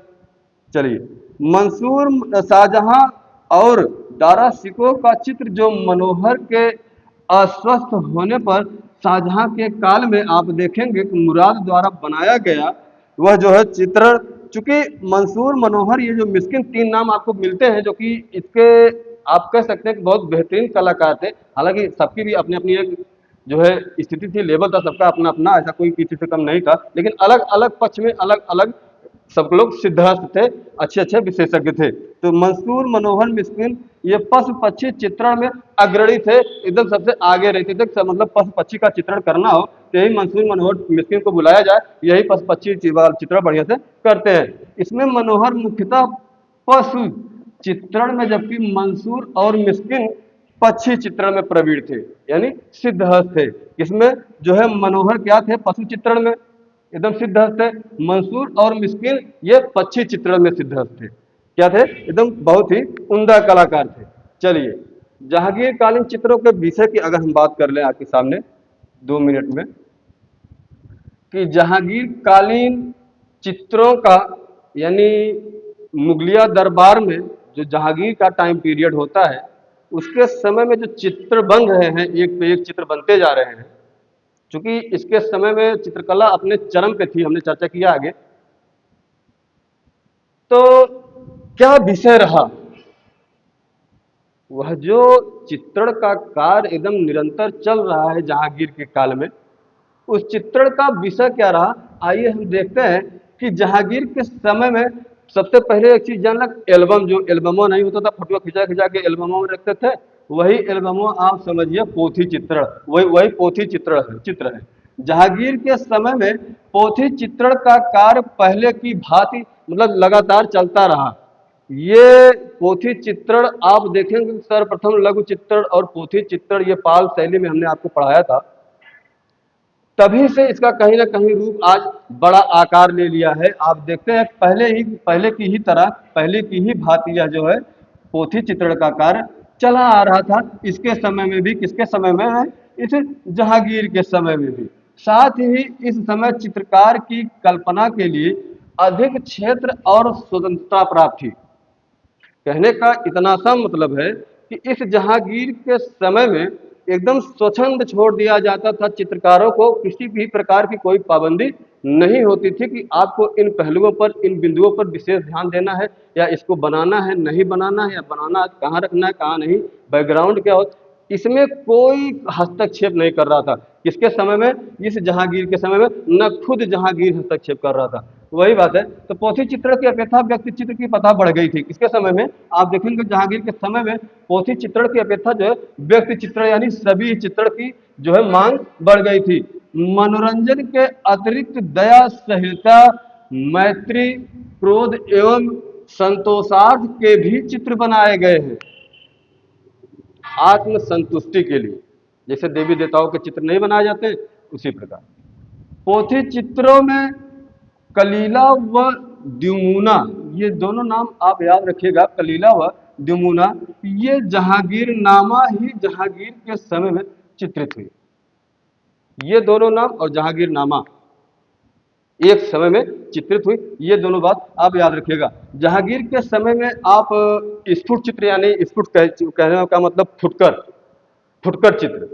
चलिए, मंसूर शाहजहां और दारा सिकोह का चित्र जो मनोहर के अस्वस्थ होने पर शाहजहां के काल में आप देखेंगे कि मुराद द्वारा बनाया गया वह जो है चित्रण। चूंकि मंसूर, मनोहर, ये जो मिस्किन तीन नाम आपको मिलते हैं जो कि इसके आप कह सकते हैं कि बहुत बेहतरीन कलाकार थे। हालांकि सबकी भी अपनी अपनी एक जो है स्थिति थी, लेवल था सबका अपना अपना, ऐसा कोई किसी से कम नहीं था, लेकिन अलग अलग पक्ष में अलग अलग सब लोग सिद्धहस्त थे, अच्छे अच्छे विशेषज्ञ थे। तो मंसूर, मनोहर, मिस्किन ये पशु पक्षी चित्रण में अग्रणी थे, एकदम सबसे आगे रहते थे। मतलब पशु पक्षी का चित्रण करना हो तो यही मंसूर, मनोहर, मिस्किन को बुलाया जाए, यही पशु पक्षी चित्रण बढ़िया से करते हैं। इसमें मनोहर मुख्यतः पशु चित्रण में, जबकि मंसूर और मिस्किन पक्षी चित्रण में प्रवीण थे, यानी सिद्धहस्त थे। इसमें जो है मनोहर क्या थे? पशु चित्रण में एकदम सिद्धहस्त थे। मंसूर और मिस्किन ये पक्षी चित्रण में सिद्धहस्त थे। क्या थे? एकदम बहुत ही उम्दा कलाकार थे। चलिए, जहांगीर कालीन चित्रों के विषय की अगर हम बात कर लें आपके सामने 2 मिनट में, कि जहांगीर कालीन चित्रों का, यानी मुगलिया दरबार में जो जहांगीर का टाइम पीरियड होता है उसके समय में जो चित्र बन रहे हैं, एक पे एक चित्र बनते जा रहे हैं, चूंकि इसके समय में चित्रकला अपने चरम पे थी, हमने चर्चा किया आगे। तो क्या विषय रहा? वह जो चित्रण का कार्य एकदम निरंतर चल रहा है जहांगीर के काल में, उस चित्रण का विषय क्या रहा? आइए हम देखते हैं कि जहांगीर के समय में सबसे पहले एक चीज जानना, एल्बम, जो एल्बमों नहीं होता था, फोटो खिंचा खिंचा के एल्बमों में रखते थे, वही एल्बमों आप समझिए पोथी चित्रण, वही वही पोथी चित्र है। जहांगीर के समय में पोथी चित्रण का कार्य पहले की भांति मतलब लगातार चलता रहा। ये पोथी चित्रण आप देखेंगे, सर्वप्रथम लघु चित्रण और पोथी चित्रण ये पाल शैली में हमने आपको पढ़ाया था, तभी से इसका कहीं ना कहीं रूप आज बड़ा आकार ले लिया है। आप देखते हैं पहले की ही तरह, पहले की ही भांति यह जो है पोथी चित्रण का कार्य चला आ रहा था। इसके समय में भी, किसके समय में है? इस जहांगीर के समय में भी। साथ ही इस समय चित्रकार की कल्पना के लिए अधिक क्षेत्र और स्वतंत्रता प्राप्त थी। कहने का इतना सा मतलब है कि इस जहांगीर के समय में एकदम स्वच्छंद छोड़ दिया जाता था चित्रकारों को, किसी भी प्रकार की कोई पाबंदी नहीं होती थी कि आपको इन पहलुओं पर, इन बिंदुओं पर विशेष ध्यान देना है, या इसको बनाना है, नहीं बनाना है, या बनाना कहाँ रखना है, कहाँ नहीं, बैकग्राउंड क्या हो, इसमें कोई हस्तक्षेप नहीं कर रहा था। किसके समय में? इस जहांगीर के समय में न खुद जहांगीर हस्तक्षेप कर रहा था। वही बात है। तो पोथी चित्र की अपेक्षा व्यक्ति चित्र की प्रथा बढ़ गई थी। किसके समय में? आप देखेंगे जहांगीर के समय में पोथी चित्रण की अपेक्षा जो है व्यक्ति चित्र यानी सभी चित्रण की जो है मांग बढ़ गई थी। मनोरंजन के अतिरिक्त दया, सहिष्णुता, मैत्री, क्रोध एवं संतोषार्थ के भी चित्र बनाए गए हैं, आत्म संतुष्टि के लिए। जैसे देवी देवताओं के चित्र नहीं बनाए जाते, उसी प्रकार पोथी चित्रों में कलीला व द्युमुना, ये दोनों नाम आप याद रखिएगा, कलीला व द्युमुना, ये जहांगीरनामा ही जहांगीर के समय में चित्रित हुई। ये दोनों नाम और जहांगीरनामा एक समय में चित्रित हुई, ये दोनों बात आप याद रखिएगा। जहांगीर के समय में आप स्फुट चित्र, यानी स्फुट कहने का मतलब फुटकर चित्र,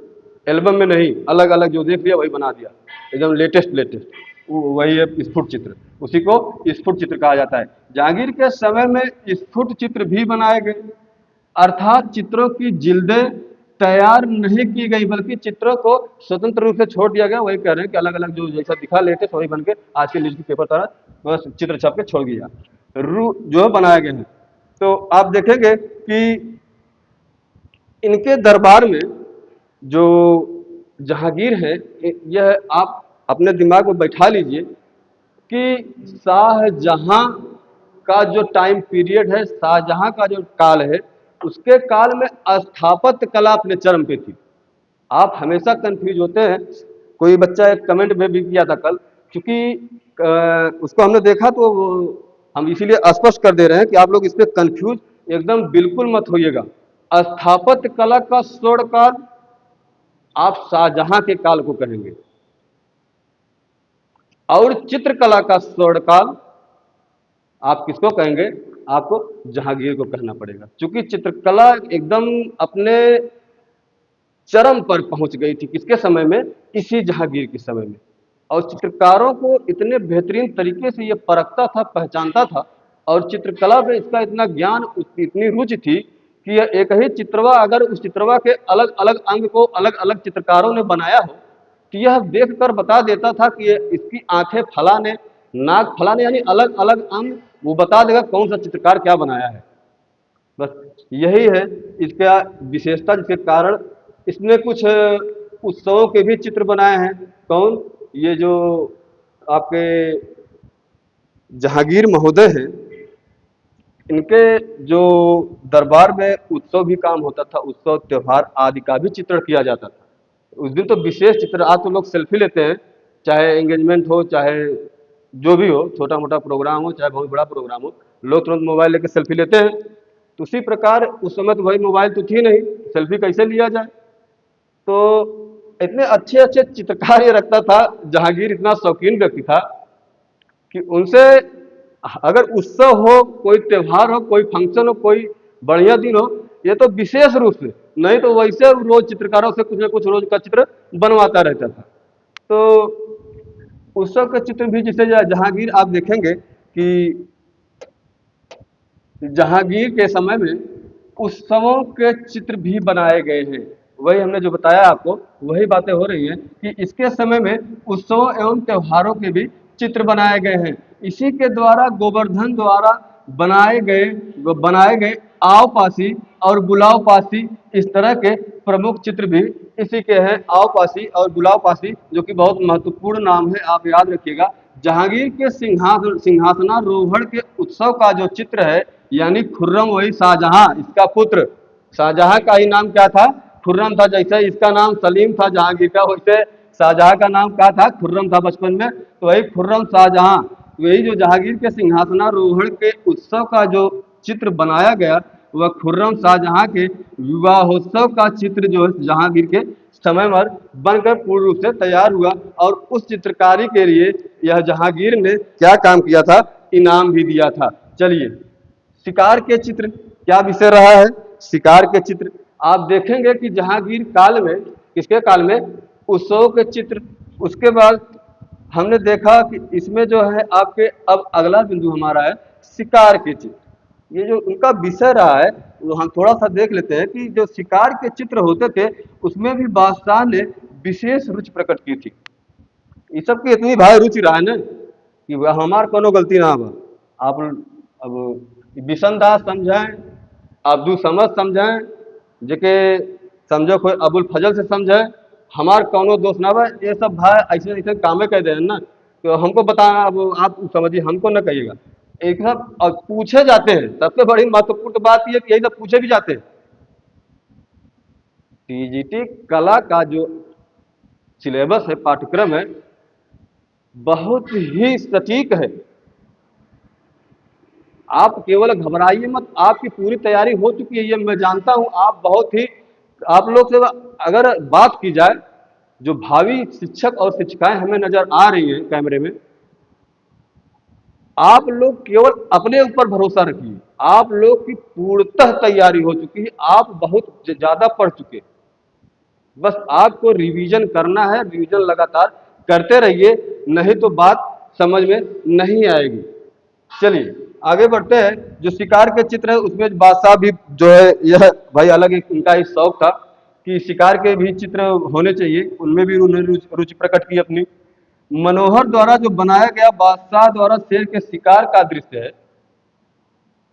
एल्बम में नहीं, अलग अलग जो देख लिया वही बना दिया, एकदम लेटेस्ट वही है स्फुट चित्र, उसी को स्फुट चित्र कहा जाता है। जहांगीर के समय में स्फुट चित्र भी बनाए गए, अर्थात चित्रों की जिल्दें तैयार नहीं की गई, बल्कि चित्रों को स्वतंत्र रूप से छोड़ दिया गया। वही कह रहे हैं कि अलग अलग जो जैसा दिखा लेटेस्ट वही बन के आज के न्यूज पेपर तरह चित्र छाप के छोड़ दिया, जो है बनाए गए हैं। तो आप देखेंगे कि इनके दरबार में जो जहांगीर है, यह आप अपने दिमाग में बैठा लीजिए कि शाहजहां का जो टाइम पीरियड है, शाहजहां का जो काल है, उसके काल में स्थापत्य कला अपने चरम पे थी। आप हमेशा कंफ्यूज होते हैं। कोई बच्चा एक कमेंट में भी किया था कल, क्योंकि उसको हमने देखा तो हम इसीलिए स्पष्ट कर दे रहे हैं कि आप लोग इस पे कंफ्यूज एकदम बिल्कुल मत होइएगा। स्थापत्य कला का स्वर्ण काल आप शाहजहां के काल को कहेंगे, और चित्रकला का स्वर्ण काल आप किसको कहेंगे? आपको जहांगीर को कहना पड़ेगा, क्योंकि चित्रकला एकदम अपने चरम पर पहुंच गई थी किसके समय में? इसी जहांगीर के समय में। और चित्रकारों को इतने बेहतरीन तरीके से ये परखता था, पहचानता था, और चित्रकला में इसका इतना ज्ञान, इतनी रुचि थी कि यह एक ही चित्रवा अगर उस चित्रवा के अलग अलग अंग को अलग अलग चित्रकारों ने बनाया हो, तो यह देखकर बता देता था कि ये इसकी आंखें फलाने, नाक फलाने, यानी अलग अलग अंग वो बता देगा कौन सा चित्रकार क्या बनाया है। बस यही है इसका विशेषता, जिसके कारण इसने कुछ उत्सवों के भी चित्र बनाए हैं। कौन? ये जो आपके जहांगीर महोदय हैं, इनके जो दरबार में उत्सव भी काम होता था, उत्सव त्योहार आदि का भी चित्रण किया जाता था। उस दिन तो विशेष चित्र, आज तो लोग सेल्फी लेते हैं, चाहे एंगेजमेंट हो, चाहे जो भी हो, छोटा मोटा प्रोग्राम हो, चाहे बहुत बड़ा प्रोग्राम हो, लोग तुरंत मोबाइल लेकर सेल्फी लेते हैं। तो उसी प्रकार उस समय तो भाई मोबाइल तो थी नहीं, सेल्फी कैसे लिया जाए? तो इतने अच्छे अच्छे चित्रकार ये रखता था, जहांगीर इतना शौकीन व्यक्ति था कि उनसे अगर उत्सव हो, कोई त्योहार हो, कोई फंक्शन हो, कोई बढ़िया दिन हो, ये तो विशेष रूप से, नहीं तो वैसे रोज चित्रकारों से कुछ ना कुछ रोज का चित्र बनवाता रहता था। तो उत्सव के चित्र भी, जिसे जहांगीर आप देखेंगे कि जहांगीर के समय में उत्सवों के चित्र भी बनाए गए हैं। वही हमने जो बताया आपको, वही बातें हो रही हैं कि इसके समय में उत्सवों एवं त्योहारों के भी चित्र बनाए गए हैं। इसी के द्वारा गोवर्धन द्वारा बनाए गए आवपासी और गुलावपासी, इस तरह के प्रमुख चित्र भी इसी के हैं। आवपासी और गुलावपासी, जो कि बहुत महत्वपूर्ण नाम है, आप याद रखिएगा। जहांगीर के सिंहासनारोहण के उत्सव का जो चित्र है, यानी खुर्रम वही शाहजहां, इसका पुत्र शाहजहां का ही नाम क्या था? खुर्रम था। जैसे इसका नाम सलीम था जहांगीर का, वैसे शाहजहां का नाम क्या था? खुर्रम था बचपन में। तो वही खुर्रम शाहजहां, वही जो जहांगीर के सिंहासनारोहण के उत्सव का जो चित्र बनाया गया, वह खुर्रम शाहजहां के विवाहोत्सव का चित्र जो है जहांगीर के समय पर बनकर पूर्ण रूप से तैयार हुआ। और उस चित्रकारी के लिए यह जहांगीर ने क्या काम किया था? इनाम भी दिया था। चलिए, शिकार के चित्र क्या विषय रहा है? शिकार के चित्र आप देखेंगे कि जहांगीर काल में, किसके काल में? उत्सव के चित्र। उसके बाद हमने देखा कि इसमें जो है आपके, अब अगला बिंदु हमारा है शिकार के चित्र। ये जो उनका विषय रहा है, वो हम थोड़ा सा देख लेते हैं कि जो शिकार के चित्र होते थे, उसमें भी बादशाह ने विशेष रुचि प्रकट की थी। ये सब की इतनी भाई रुचि रहा है ना कि हमार कोनो गलती ना बा। आप अब बिशन दास समझाएं, अब्दुल समद समझाएं, जेके समझो कोई अबुल फजल से समझाएं, हमार कौनो दोष ना बा। ये सब भाई ऐसे ऐसे कामे कह दे ना, तो हमको बताना, अब आप समझिए, हमको न कहिएगा। एक सब पूछे जाते हैं, सबसे बड़ी महत्वपूर्ण बात यह कि यही सब पूछे भी जाते हैं। टीजीटी कला का जो सिलेबस है, पाठ्यक्रम है, बहुत ही सटीक है। आप केवल घबराइए मत, आपकी पूरी तैयारी हो चुकी है, ये मैं जानता हूं। आप बहुत ही, आप लोग से अगर बात की जाए, जो भावी शिक्षक और शिक्षिकाएं हमें नजर आ रही हैं कैमरे में, आप लोग केवल अपने ऊपर भरोसा रखिए। आप लोग की पूर्णतः तैयारी हो चुकी है, आप बहुत ज्यादा पढ़ चुके। बस आपको रिवीजन करना है, रिवीजन लगातार करते रहिए, नहीं तो बात समझ में नहीं आएगी। चलिए आगे बढ़ते हैं। जो शिकार के चित्र है, उसमें बादशाह भी जो है, यह भाई अलग एक उनका ही शौक था कि शिकार के भी चित्र होने चाहिए, उनमें भी उन्होंने रुचि प्रकट की अपनी। मनोहर द्वारा जो बनाया गया बादशाह द्वारा शेर के शिकार का दृश्य है,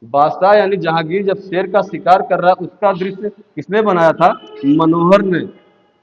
बादशाह यानी जहांगीर जब शेर का शिकार कर रहा है, उसका दृश्य किसने बनाया था? मनोहर ने।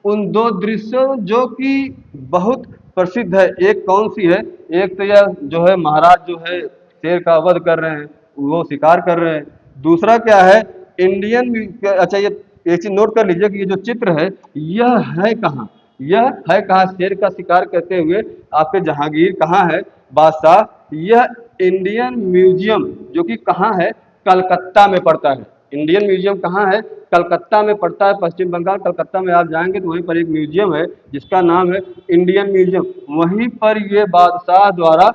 उन दो दृश्यों जो कि बहुत प्रसिद्ध है। एक कौन सी है? एक तो यह जो है महाराज जो है शेर का वध कर रहे हैं, वो शिकार कर रहे हैं। दूसरा क्या है? अच्छा ये चीज नोट कर लीजिए कि ये जो चित्र है यह है कहाँ? यह है कहाँ? शेर का शिकार करते हुए आपके जहांगीर कहाँ है बादशाह? यह इंडियन म्यूजियम जो कि कहाँ है? कलकत्ता में पड़ता है। इंडियन म्यूजियम कहाँ है? कलकत्ता में पड़ता है, पश्चिम बंगाल कलकत्ता में आप जाएंगे तो वहीं पर एक म्यूजियम है जिसका नाम है इंडियन म्यूजियम। वहीं पर ये बादशाह द्वारा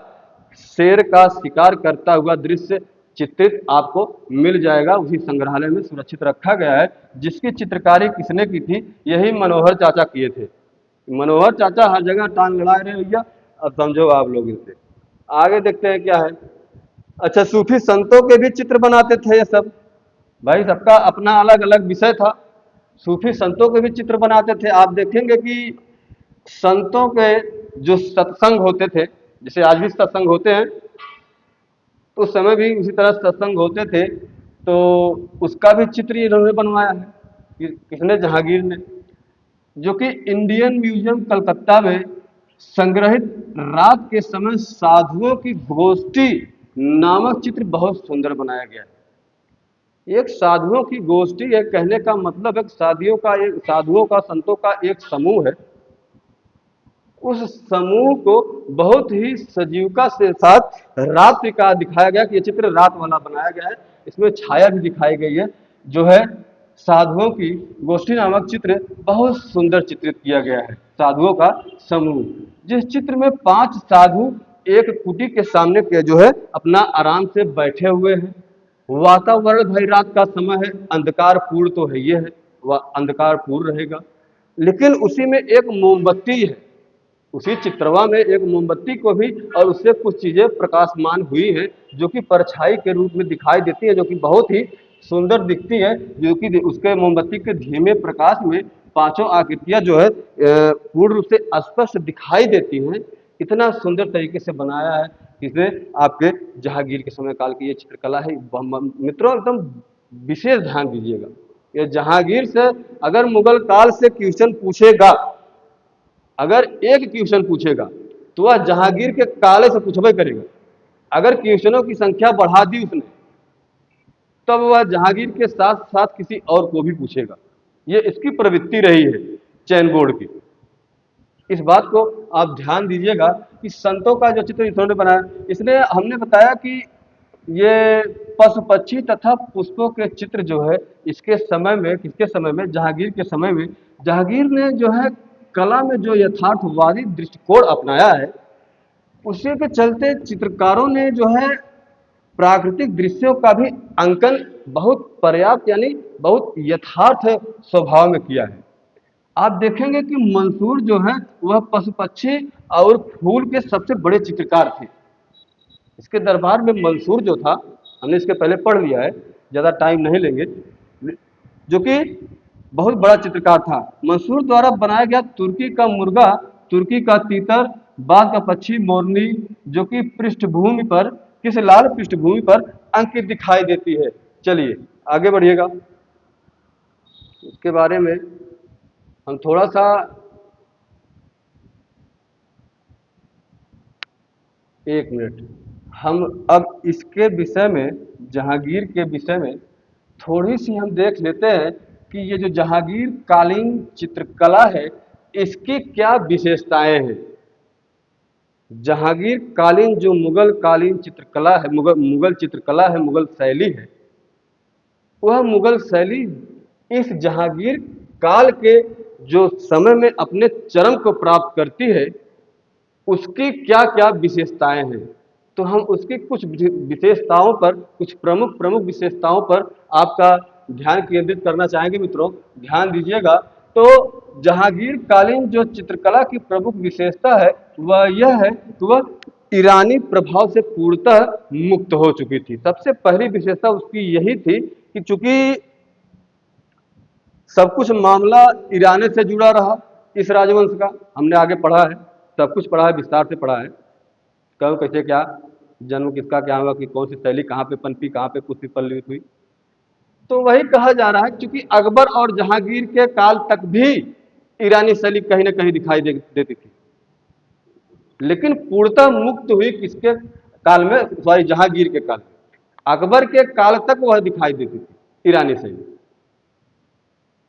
शेर का शिकार करता हुआ दृश्य चित्रित आपको मिल जाएगा। उसी संग्रहालय में सुरक्षित रखा गया है। जिसकी चित्रकारी किसने की थी? यही मनोहर चाचा किए थे। मनोहर चाचा हर जगह टांग लड़ा रहे भैया, अब समझो आप लोग इनसे। आगे देखते हैं क्या है। अच्छा, सूफी संतों के भी चित्र बनाते थे ये सब। भाई सबका अपना अलग अलग विषय था। सूफी संतों के भी चित्र बनाते थे। आप देखेंगे कि संतों के जो सत्संग होते थे, जैसे आज भी सत्संग होते हैं, तो उस समय भी उसी तरह सत्संग होते थे, तो उसका भी चित्र इन्होंने बनवाया है। किसने? जहांगीर ने। जो कि इंडियन म्यूजियम कलकत्ता में संग्रहित रात के समय साधुओं की गोष्ठी नामक चित्र बहुत सुंदर बनाया गया है। एक साधुओं की गोष्ठी है, कहने का मतलब है साधुओं का संतों का एक समूह है। उस समूह को बहुत ही सजीवता से साथ रात्रि का दिखाया गया कि ये चित्र रात वाला बनाया गया है। इसमें छाया भी दिखाई गई है। जो है साधुओं की गोष्ठी नामक चित्र बहुत सुंदर चित्रित किया गया है। साधुओं का समूह, जिस चित्र में 5 साधु एक कुटी के सामने के जो है अपना आराम से बैठे हुए हैं। वातावरण भाई रात का समय है, अंधकार पूर्ण तो है, ये है वह अंधकार पूर्ण रहेगा। लेकिन उसी में एक मोमबत्ती है, उसी चित्रवा में एक मोमबत्ती को भी और उससे कुछ चीजें प्रकाशमान हुई हैं जो कि परछाई के रूप में दिखाई देती है, जो कि बहुत ही सुंदर दिखती है। जो कि उसके मोमबत्ती के धीमे प्रकाश में पांचों आकृतियां जो है पूर्ण रूप से स्पष्ट दिखाई देती हैं। इतना सुंदर तरीके से बनाया है इसने। आपके जहांगीर के समय काल की ये चित्रकला है मित्रों, एकदम विशेष ध्यान दीजिएगा। ये जहांगीर से अगर मुगल काल से क्वेश्चन पूछेगा, अगर एक क्वेश्चन पूछेगा तो वह जहांगीर के काले से पूछबे करेगा। अगर क्वेश्चनों की संख्या बढ़ा दी उसने, तब वह जहांगीर के साथ साथ किसी और को भी पूछेगा। ये इसकी प्रवृत्ति रही है चैन बोर्ड की। इस बात को आप ध्यान दीजिएगा कि संतों का जो चित्र इन्होंने बनाया, इसने हमने बताया कि ये पशु पक्षी तथा पुष्पों के चित्र जो है इसके समय में, किसके समय में? जहांगीर के समय में। जहांगीर ने जो है कला में जो यथार्थवादी दृष्टिकोण अपनाया है, उसी के चलते चित्रकारों ने जो है प्राकृतिक दृश्यों का भी अंकन बहुत पर्याप्त यानी बहुत यथार्थ स्वभाव में किया है। आप देखेंगे कि मंसूर जो है वह पशु पक्षी और फूल के सबसे बड़े चित्रकार थे। इसके दरबार में मंसूर जो था, हमने इसके पहले पढ़ लिया है, ज़्यादा टाइम नहीं लेंगे, जो कि बहुत बड़ा चित्रकार था। मंसूर द्वारा बनाया गया तुर्की का मुर्गा, तुर्की का तीतर, बाघ का पक्षी, मोरनी, जो कि पृष्ठभूमि पर, किस लाल पृष्ठभूमि पर अंकित दिखाई देती है। चलिए आगे बढ़िएगा। इसके बारे में हम थोड़ा सा एक मिनट, हम अब इसके विषय में, जहांगीर के विषय में थोड़ी सी हम देख लेते हैं कि ये जो जहांगीर कालीन चित्रकला है इसकी क्या विशेषताएं हैं। जहांगीर कालीन जो मुगल कालीन चित्रकला है, मुगल चित्रकला है, मुगल शैली है, वह मुगल शैली इस जहांगीर काल के जो समय में अपने चरम को प्राप्त करती है, उसकी क्या क्या विशेषताएं हैं। तो हम उसकी कुछ विशेषताओं पर, कुछ प्रमुख प्रमुख विशेषताओं पर आपका ध्यान केंद्रित करना चाहेंगे। मित्रों ध्यान दीजिएगा। तो जहांगीर कालीन जो चित्रकला की प्रमुख विशेषता है वह यह है कि वह ईरानी प्रभाव से पूर्णतः मुक्त हो चुकी थी। सबसे पहली विशेषता उसकी यही थी कि चूंकि सब कुछ मामला ईरान से जुड़ा रहा, इस राजवंश का हमने आगे पढ़ा है, सब कुछ पढ़ा है, विस्तार से पढ़ा है। कब कैसे क्या जन्म किसका क्या हुआ, कि कौन सी शैली कहाँ पे पनपी, कहाँ पे पुष्पी पल्लवित हुई। तो वही कहा जा रहा है क्योंकि अकबर और जहांगीर के काल तक भी ईरानी शैली कहीं ना कहीं दिखाई देती थी। लेकिन पूर्णतः मुक्त हुई किसके काल में, सॉरी जहांगीर के काल में। अकबर के काल तक वह दिखाई देती थी ईरानी शैली,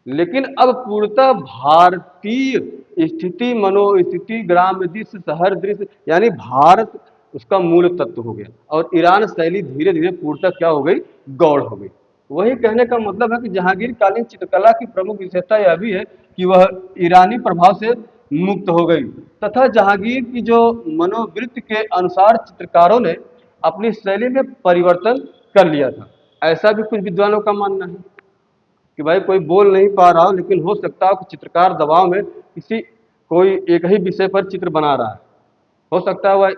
लेकिन अब पूर्णतः भारतीय स्थिति, मनोस्थिति, ग्राम्य दृश्य, शहर दृश्य, यानी भारत उसका मूल तत्व हो गया और ईरान शैली धीरे धीरे पूर्णतः क्या हो गई, गौड़ हो गई। वही कहने का मतलब है कि जहांगीर कालीन चित्रकला की प्रमुख विशेषता यह भी है कि वह ईरानी प्रभाव से मुक्त हो गई तथा जहांगीर की जो मनोवृत्ति के अनुसार चित्रकारों ने अपनी शैली में परिवर्तन कर लिया था। ऐसा भी कुछ विद्वानों का मानना है कि भाई कोई बोल नहीं पा रहा हो, लेकिन हो सकता हो कि चित्रकार दबाव में किसी कोई एक ही विषय पर चित्र बना रहा है, हो सकता है वह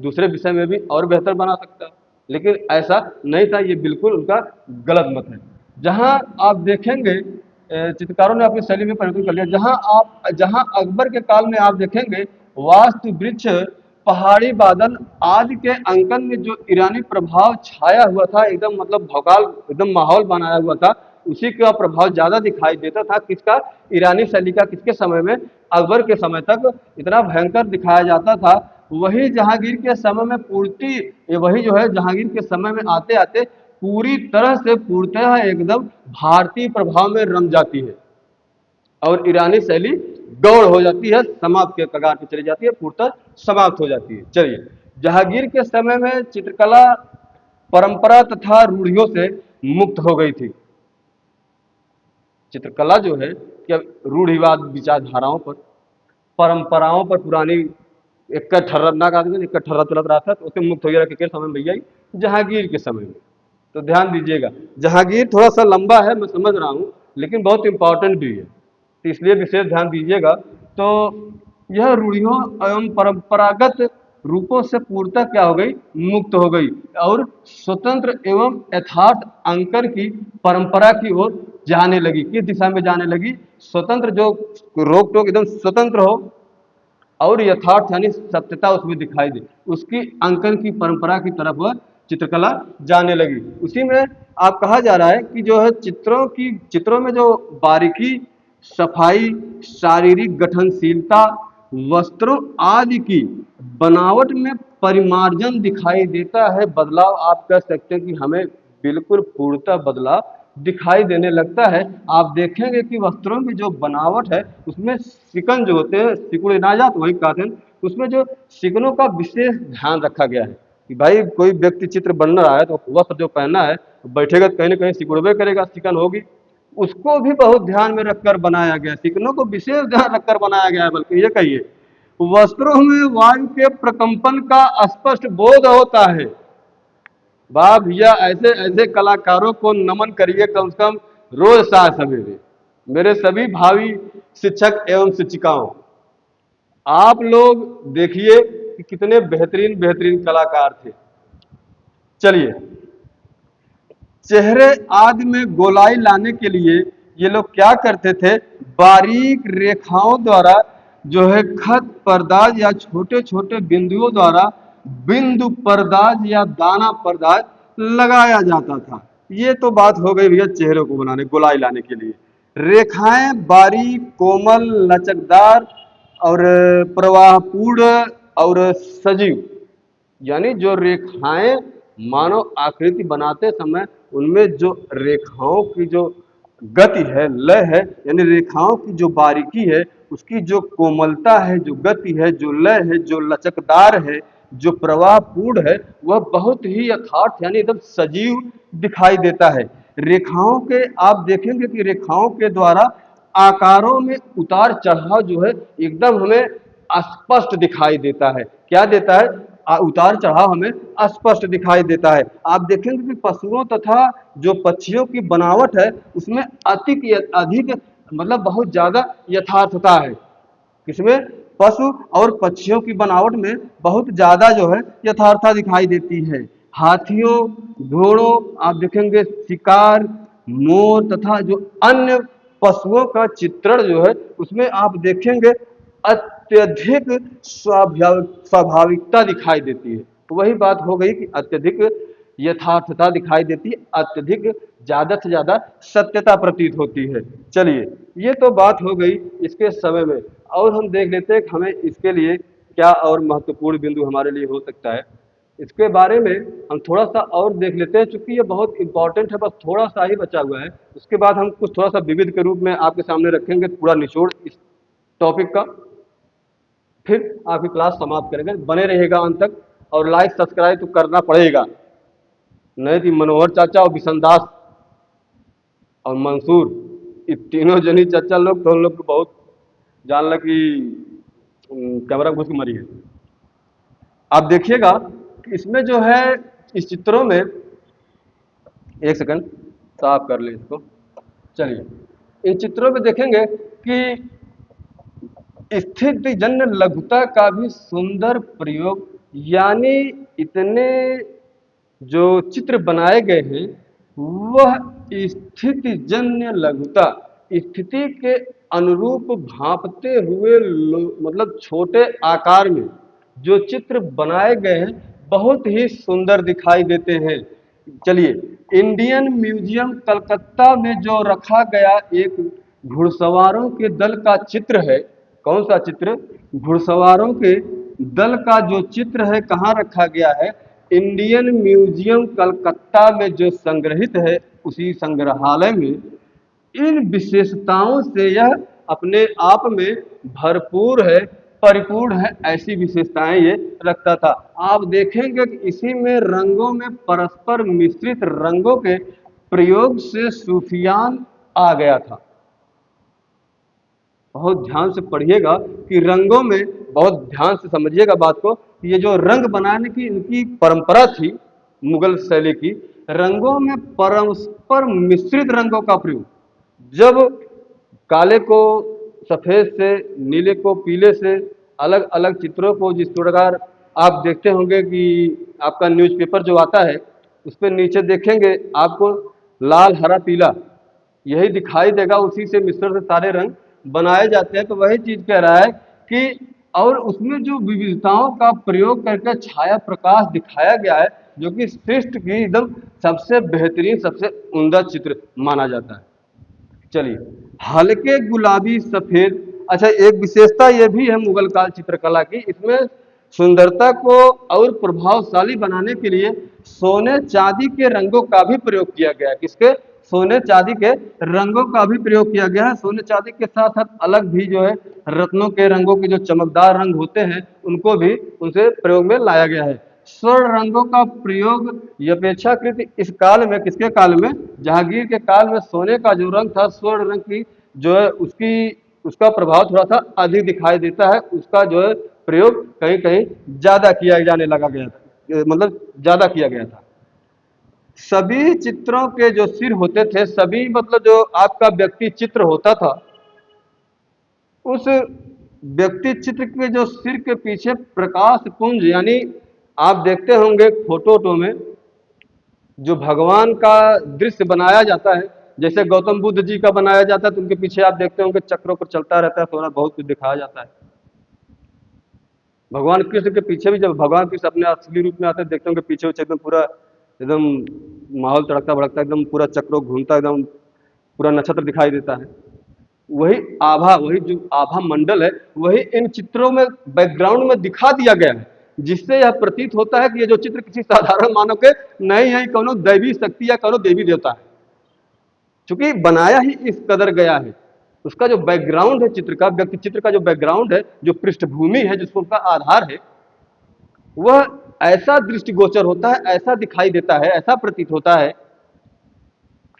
दूसरे विषय में भी और बेहतर बना सकता है, लेकिन ऐसा नहीं था। ये बिल्कुल उनका गलत मत है। जहां आप देखेंगे चित्रकारों ने अपनी शैली में परिवर्तन कर लिया। जहां अकबर के काल में आप देखेंगे वास्तु वृक्ष, पहाड़ी बादल आदि के अंकन में जो ईरानी प्रभाव छाया हुआ था, एकदम मतलब भौकाल एकदम माहौल बनाया हुआ था, उसी का प्रभाव ज्यादा दिखाई देता था। किसका, ईरानी शैली का। किसके समय में, अकबर के समय तक इतना भयंकर दिखाया जाता था। वही जहांगीर के समय में वही जो है जहांगीर के समय में आते आते पूरी तरह से पूर्णतः एकदम भारतीय प्रभाव में रम जाती है और ईरानी शैली गौड़ हो जाती है, समाप्त के कगार पर चली जाती है, पूर्णतः समाप्त हो जाती है। चलिए, जहांगीर के समय में चित्रकला परंपरा तथा रूढ़ियों से मुक्त हो गई थी। चित्रकला जो है कि रूढ़िवाद विचारधाराओं पर, परंपराओं पर, पुरानी एक ठर्रा का आदमी एक ठर्रा चलत रहा था, तो उसे मुक्त हो गया के समय में भैया जहांगीर के समय में। तो ध्यान दीजिएगा, जहांगीर थोड़ा सा लंबा है, मैं समझ रहा हूँ, लेकिन बहुत इंपॉर्टेंट भी है, तो इसलिए विशेष ध्यान दीजिएगा। तो यह रूढ़ियों एवं परंपरागत रूपों से पूर्णतः क्या हो गई, मुक्त हो गई और स्वतंत्र एवं यथार्थ अंकन की परंपरा की ओर जाने लगी। किस दिशा में जाने लगी, स्वतंत्र, जो रोक टोक एकदम स्वतंत्र हो और यथार्थ यानी सत्यता उसमें दिखाई दे, उसकी अंकन की परंपरा की तरफ वह चित्रकला जाने लगी। उसी में आप कहा जा रहा है कि जो है चित्रों में जो बारीकी, सफाई, शारीरिक गठनशीलता, वस्त्रों आदि की बनावट में परिमार्जन दिखाई देता है। बदलाव आप कह सकते हैं कि हमें बिल्कुल पूर्णतः बदलाव दिखाई देने लगता है। आप देखेंगे कि वस्त्रों की जो बनावट है उसमें शिकन जो होते हैं, सिकुड़े ना जात वही कहते हैं, उसमें जो शिकनों का विशेष ध्यान रखा गया है कि भाई कोई व्यक्ति चित्र बन रहा है तो वस्त्र जो पहना है बैठेगा तो कहीं ना कहीं सिकुड़बे करेगा, शिकन होगी, उसको भी बहुत ध्यान में रखकर बनाया गया, शिकनों को विशेष ध्यान रखकर बनाया गया है। बल्कि ये कहिए, वस्त्रों में वायु के प्रकंपन का स्पष्ट बोध होता है। वाह भैया, ऐसे ऐसे कलाकारों को नमन करिए कम से कम रोज साय सवेरे। मेरे सभी भावी शिक्षक एवं शिक्षिकाओं, आप लोग देखिए कि कितने बेहतरीन बेहतरीन कलाकार थे। चलिए, चेहरे आदि में गोलाई लाने के लिए ये लोग क्या करते थे, बारीक रेखाओं द्वारा जो है खत पर्दाज या छोटे छोटे बिंदुओं द्वारा बिंदु पर्दाज या दाना पर्दाज लगाया जाता था। ये तो बात हो गई भैया चेहरे को बनाने, गोलाई लाने के लिए। रेखाएं बारीक, कोमल, लचकदार और प्रवाहपूर्ण और सजीव, यानी जो रेखाएं मानव आकृति बनाते समय उनमें जो रेखाओं की जो गति है, लय है, यानी रेखाओं की जो बारीकी है, उसकी जो कोमलता है, जो गति है, जो लय है, जो लचकदार है, जो प्रवाहपूर्ण है, वह बहुत ही यथार्थ यानी एकदम सजीव दिखाई देता है। रेखाओं के आप देखेंगे कि रेखाओं के द्वारा आकारों में उतार चढ़ाव जो है एकदम हमें स्पष्ट दिखाई देता है। क्या देता है, उतार चढ़ाव हमें स्पष्ट दिखाई देता है। आप देखेंगे कि पशुओं तथा जो पक्षियों की बनावट है उसमें अधिक मतलब बहुत ज्यादा यथार्थता है। किसमें, पशु और पक्षियों की बनावट में बहुत ज्यादा जो है यथार्थता दिखाई देती है। हाथियों, घोड़ों, आप देखेंगे शिकार, मोर तथा जो अन्य पशुओं का चित्रण जो है उसमें आप देखेंगे अत्यधिक स्वाभाविकता दिखाई देती है। तो वही बात हो गई कि अत्यधिक यथार्थता दिखाई देती है, अत्यधिक ज्यादा से ज्यादा सत्यता प्रतीत होती है। चलिए, ये तो बात हो गई इसके समय में, और हम देख लेते हैं कि हमें इसके लिए क्या और महत्वपूर्ण बिंदु हमारे लिए हो सकता है, इसके बारे में हम थोड़ा सा और देख लेते हैं। चूंकि ये बहुत इंपॉर्टेंट है, बस थोड़ा सा ही बचा हुआ है। उसके बाद हम कुछ थोड़ा सा विविध के रूप में आपके सामने रखेंगे पूरा निचोड़ इस टॉपिक का, फिर आपकी क्लास समाप्त करेंगे। बने रहिएगा अंत तक, और लाइक सब्सक्राइब तो करना पड़ेगा, नहीं तो मनोहर चाचा और बिशनदास और मंसूर, ये तीनों जनी चाचा लोग तो हम लोग को बहुत जान लग कि कैमरा घुस के मरी है। आप देखिएगा कि इसमें जो है, इस चित्रों में, एक सेकंड साफ कर लें इसको। चलिए, इन चित्रों में देखेंगे कि स्थिति जन्य लघुता का भी सुंदर प्रयोग, यानी इतने जो चित्र बनाए गए हैं वह स्थिति जन्य लघुता, स्थिति के अनुरूप भांपते हुए मतलब छोटे आकार में जो चित्र बनाए गए हैं बहुत ही सुंदर दिखाई देते हैं। चलिए, इंडियन म्यूजियम कलकत्ता में जो रखा गया एक घुड़सवारों के दल का चित्र है, कौन सा चित्र? घुड़सवारों के दल का जो चित्र है, कहाँ रखा गया है? इंडियन म्यूजियम कलकत्ता में जो संग्रहित है, उसी संग्रहालय में। इन विशेषताओं से यह अपने आप में भरपूर है, परिपूर्ण है, ऐसी विशेषताएं ये रखता था। आप देखेंगे कि इसी में रंगों में परस्पर मिश्रित रंगों के प्रयोग से सूफियान आ गया था। बहुत ध्यान से पढ़िएगा कि रंगों में, बहुत ध्यान से समझिएगा बात को, ये जो रंग बनाने की इनकी परंपरा थी मुगल शैली की, रंगों में परस्पर मिश्रित रंगों का प्रयोग। जब काले को सफेद से, नीले को पीले से, अलग अलग चित्रों को, जिस प्रकार आप देखते होंगे कि आपका न्यूज़पेपर जो आता है उस पर नीचे देखेंगे आपको लाल हरा पीला यही दिखाई देगा, उसी से मिश्रण से सारे रंग बनाए जाते हैं। तो वही चीज कह रहा है कि और उसमें जो विविधताओं का प्रयोग करके छाया प्रकाश दिखाया गया है, जो कि सृष्टि की एकदम सबसे बेहतरीन, सबसे उम्दा चित्र माना जाता है। चलिए, हल्के गुलाबी सफेद, अच्छा एक विशेषता ये भी है मुगल काल चित्रकला की, इसमें सुंदरता को और प्रभावशाली बनाने के लिए सोने चांदी के रंगों का भी प्रयोग किया गया है। किसके? सोने चांदी के रंगों का भी प्रयोग किया गया है। सोने चांदी के साथ साथ अलग भी जो है रत्नों के रंगों के जो चमकदार रंग होते हैं उनको भी उनसे प्रयोग में लाया गया है। स्वर्ण रंगों का प्रयोग अपेक्षाकृत इस काल में, किसके काल में? जहांगीर के काल में सोने का जो रंग था, स्वर्ण रंग की जो है उसका प्रभाव थोड़ा सा अधिक दिखाई देता है। उसका जो है प्रयोग कहीं कहीं ज्यादा किया जाने लगा गया था, मतलब ज्यादा किया गया था। सभी चित्रों के जो सिर होते थे, सभी मतलब जो आपका व्यक्ति चित्र होता था, उस व्यक्ति चित्र के जो सिर के पीछे प्रकाश पुंज, यानी आप देखते होंगे फोटो में जो भगवान का दृश्य बनाया जाता है, जैसे गौतम बुद्ध जी का बनाया जाता है तो उनके पीछे आप देखते होंगे चक्रों पर चलता रहता है, थोड़ा बहुत कुछ दिखाया जाता है। भगवान कृष्ण के पीछे भी जब भगवान कृष्ण अपने असली रूप में आते हैं, देखते होंगे पीछे एकदम पूरा एकदम माहौल तड़कता भड़कता, एकदम पूरा चक्रों घूमता, एकदम पूरा नक्षत्र दिखाई देता है। वही आभा, वही जो आभा मंडल है, वही इन चित्रों में बैकग्राउंड में दिखा दिया गया है, जिससे यह प्रतीत होता है कि ये जो चित्र किसी साधारण मानव के नहीं है, कोनो दैवी शक्ति या कोनो देवी देवता है। चूंकि बनाया ही इस कदर गया है, उसका जो बैकग्राउंड है चित्र का, व्यक्ति चित्र का जो बैकग्राउंड है, जो पृष्ठभूमि है, जिसको उनका आधार है, वह ऐसा दृष्टिगोचर होता है, ऐसा दिखाई देता है, ऐसा प्रतीत होता है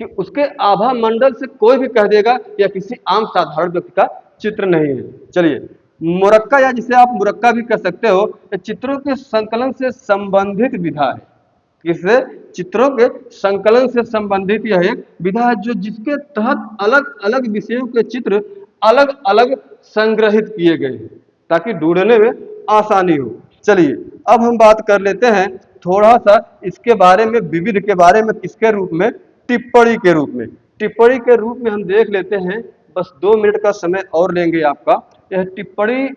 कि उसके आभा मंडल से कोई भी कह देगा यह किसी आम साधारण व्यक्ति का चित्र नहीं है। चलिए, मुरक्का, या जिसे आप मुरक्का भी कह सकते हो, चित्रों के संकलन से संबंधित विधा है। किससे? चित्रों के संकलन से संबंधित यह एक विधा है, जो जिसके तहत अलग अलग विषयों के चित्र अलग अलग संग्रहित किए गए हैं ताकि ढूंढने में आसानी हो। चलिए, अब हम बात कर लेते हैं थोड़ा सा इसके बारे में, विविध के बारे में, किसके रूप में? टिप्पणी के रूप में। टिप्पणी के रूप में हम देख लेते हैं, बस 2 मिनट का समय और लेंगे आपका। यह टिप्पणी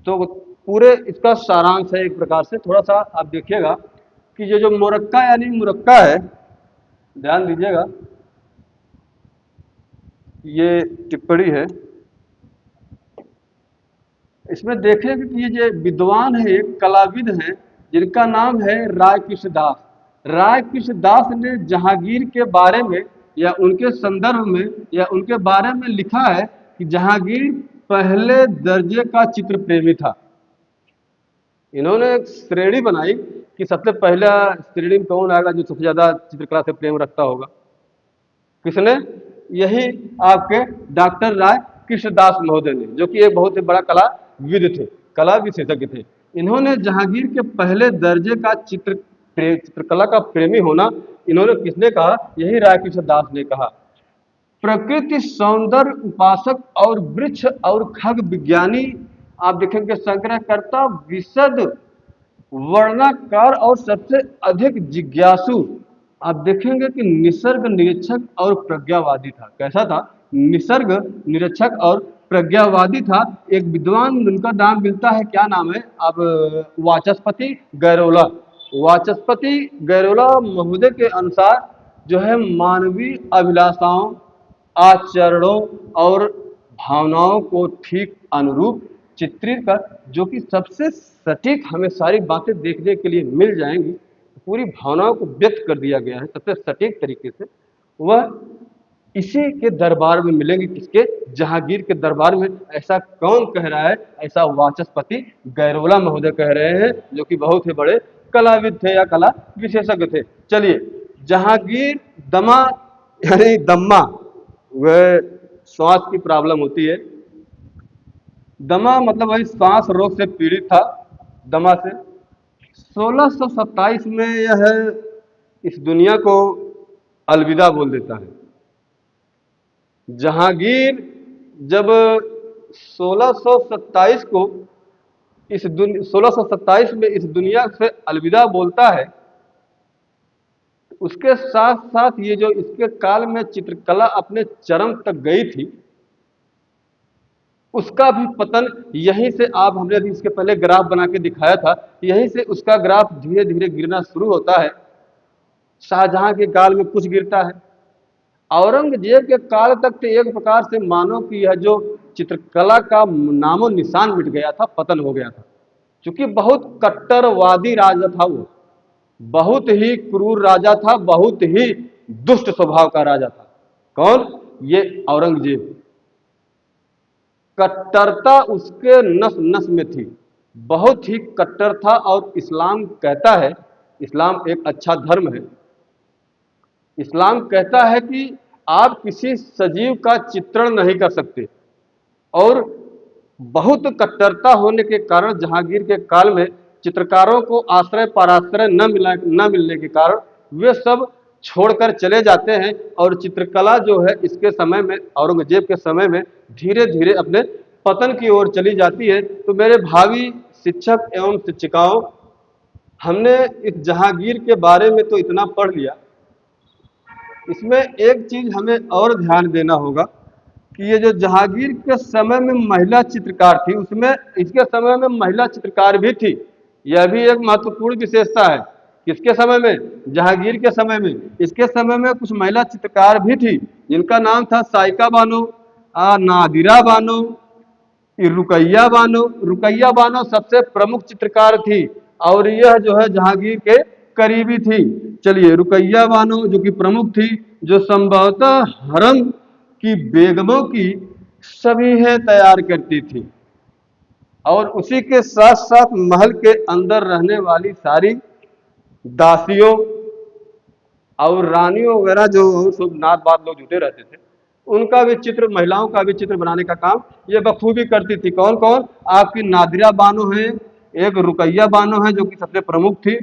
तो पूरे इसका सारांश है एक प्रकार से, थोड़ा सा आप देखिएगा कि ये जो मुरक्का यानी मुरक्का है, ध्यान दीजिएगा, ये टिप्पणी है, इसमें देखेंगे कि ये जो विद्वान है, एक कलाविद हैं, जिनका नाम है राय कृष्ण दास। राय कृष्ण दास ने जहांगीर के बारे में या उनके संदर्भ में या उनके बारे में लिखा है कि जहांगीर पहले दर्जे का चित्र प्रेमी था। इन्होंने एक श्रेणी बनाई कि सबसे पहला श्रेणी में कौन आएगा जो सबसे ज्यादा चित्रकला से प्रेम रखता होगा। किसने? यही आपके डॉक्टर राय कृष्णदास महोदय ने, जो कि एक बहुत ही बड़ा कलाविद थे, कला विशेषज्ञ थे। इन्होंने जहांगीर के पहले दर्जे का चित्रकला का प्रेमी होना इन्होंने किसने कहा? यही राय कृष्णदास ने कहा। प्रकृति सौंदर्य उपासक और वृक्ष और खग विज्ञानी आप देखेंगे, संग्रहकर्ता, विशद वर्णनकार और सबसे अधिक जिज्ञासु आप देखेंगे कि निसर्ग निरीक्षक और प्रज्ञावादी था। कैसा था? निसर्ग निरीक्षक और प्रज्ञावादी था। एक विद्वान, उनका नाम मिलता है, क्या नाम है अब? वाचस्पति गैरोला। वाचस्पति गैरोला महोदय के अनुसार जो है मानवीय अभिलाषाओं, आचरणों और भावनाओं को ठीक अनुरूप चित्रित कर, जो कि सबसे सटीक हमें सारी बातें देखने के लिए मिल जाएंगी, पूरी भावनाओं को व्यक्त कर दिया गया है सबसे सटीक तरीके से, वह इसी के दरबार में मिलेंगे। किसके? जहांगीर के दरबार में। ऐसा कौन कह रहा है? ऐसा वाचस्पति गैरोला महोदय कह रहे हैं, जो कि बहुत ही बड़े कलाविद थे या कला विशेषज्ञ थे। चलिए, जहांगीर दमा यानी दम्मा, वह श्वास की प्रॉब्लम होती है। दमा मतलब वही श्वास रोग से पीड़ित था, दमा से। 1627 में यह इस दुनिया को अलविदा बोल देता है। जहांगीर जब 1627 को 1627 में इस दुनिया से अलविदा बोलता है, उसके साथ साथ ये जो इसके काल में चित्रकला अपने चरम तक गई थी, उसका भी पतन यहीं से, आप हमने अभी इसके पहले ग्राफ बना के दिखाया था, यहीं से उसका ग्राफ धीरे धीरे गिरना शुरू होता है। शाहजहां के काल में कुछ गिरता है, औरंगजेब के काल तक तो एक प्रकार से मानो कि यह जो चित्रकला का नामो निशान मिट गया था, पतन हो गया था। क्योंकि बहुत कट्टरवादी राजा था वो, बहुत ही क्रूर राजा था, बहुत ही दुष्ट स्वभाव का राजा था। कौन? ये औरंगजेब। कट्टरता उसके नस नस में थी, बहुत ही कट्टर था। और इस्लाम कहता है, इस्लाम एक अच्छा धर्म है, इस्लाम कहता है कि आप किसी सजीव का चित्रण नहीं कर सकते। और बहुत कट्टरता होने के कारण जहांगीर के काल में चित्रकारों को आश्रय पराश्रय न मिलने के कारण वे सब छोड़कर चले जाते हैं, और चित्रकला जो है इसके समय में, औरंगजेब के समय में, धीरे धीरे अपने पतन की ओर चली जाती है। तो मेरे भावी शिक्षक एवं शिक्षिकाओं, हमने इस जहांगीर के बारे में तो इतना पढ़ लिया, इसमें एक चीज हमें और ध्यान देना होगा कि ये जो जहांगीर के समय में महिला चित्रकार थी, उसमें इसके समय में महिला चित्रकार भी थी। यह भी एक महत्वपूर्ण विशेषता है। किसके समय में? जहांगीर के समय में। इसके समय में कुछ महिला चित्रकार भी थी, जिनका नाम था साइका बानो, नादिरा बानो, रुकैया बानो। रुकैया बानो सबसे प्रमुख चित्रकार थी, और यह जो है जहांगीर के करीबी थी। चलिए, रुकैया बानो जो कि प्रमुख थी, जो संभवतः हरम की बेगमों की सभी है तैयार करती थी, और उसी के साथ साथ महल के अंदर रहने वाली सारी दासियों और रानियों वगैरह जो सब नात बात लोग जुटे रहते थे, उनका भी चित्र, महिलाओं का भी चित्र बनाने का काम ये बखूबी करती थी। कौन कौन? आपकी नादिरा बानो है, एक रुकैया बानो है जो कि सबसे प्रमुख थी,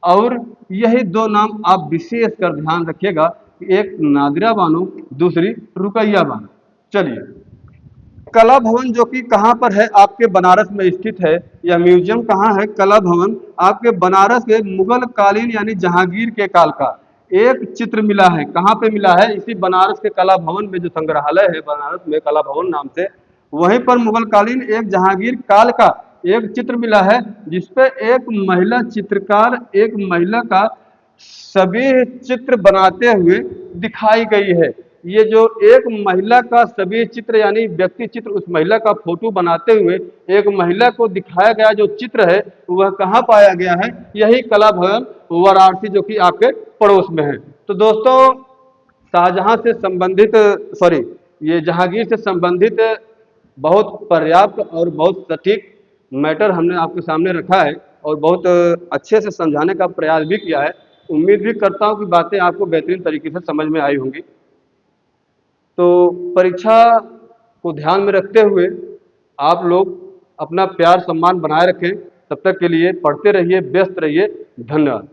और यही दो नाम आप विशेष कर ध्यान रखिएगा, एक नादिरा बानो, दूसरी रुकैया बानो। चलिए, कला भवन जो कि कहाँ पर है? आपके बनारस में स्थित है। यह म्यूजियम कहाँ है? कला भवन आपके बनारस के मुगल कालीन यानी जहांगीर के काल का एक चित्र मिला है। कहाँ पे मिला है? इसी बनारस के कला भवन में, जो संग्रहालय है बनारस में कला भवन नाम से, वहीं पर मुगल कालीन एक जहांगीर काल का एक चित्र मिला है, जिसपे एक महिला चित्रकार एक महिला का सभी चित्र बनाते हुए दिखाई गई है। ये जो एक महिला का सभी चित्र यानी व्यक्ति चित्र, उस महिला का फोटो बनाते हुए एक महिला को दिखाया गया जो चित्र है वह कहाँ पाया गया है? यही कला भवन वाराणसी जो कि आपके पड़ोस में है। तो दोस्तों, शाहजहां से संबंधित, सॉरी, ये जहांगीर से संबंधित बहुत पर्याप्त और बहुत सटीक मैटर हमने आपके सामने रखा है और बहुत अच्छे से समझाने का प्रयास भी किया है। उम्मीद भी करता हूँ कि बातें आपको बेहतरीन तरीके से समझ में आई होंगी। तो परीक्षा को ध्यान में रखते हुए आप लोग अपना प्यार सम्मान बनाए रखें। तब तक के लिए पढ़ते रहिए, व्यस्त रहिए। धन्यवाद।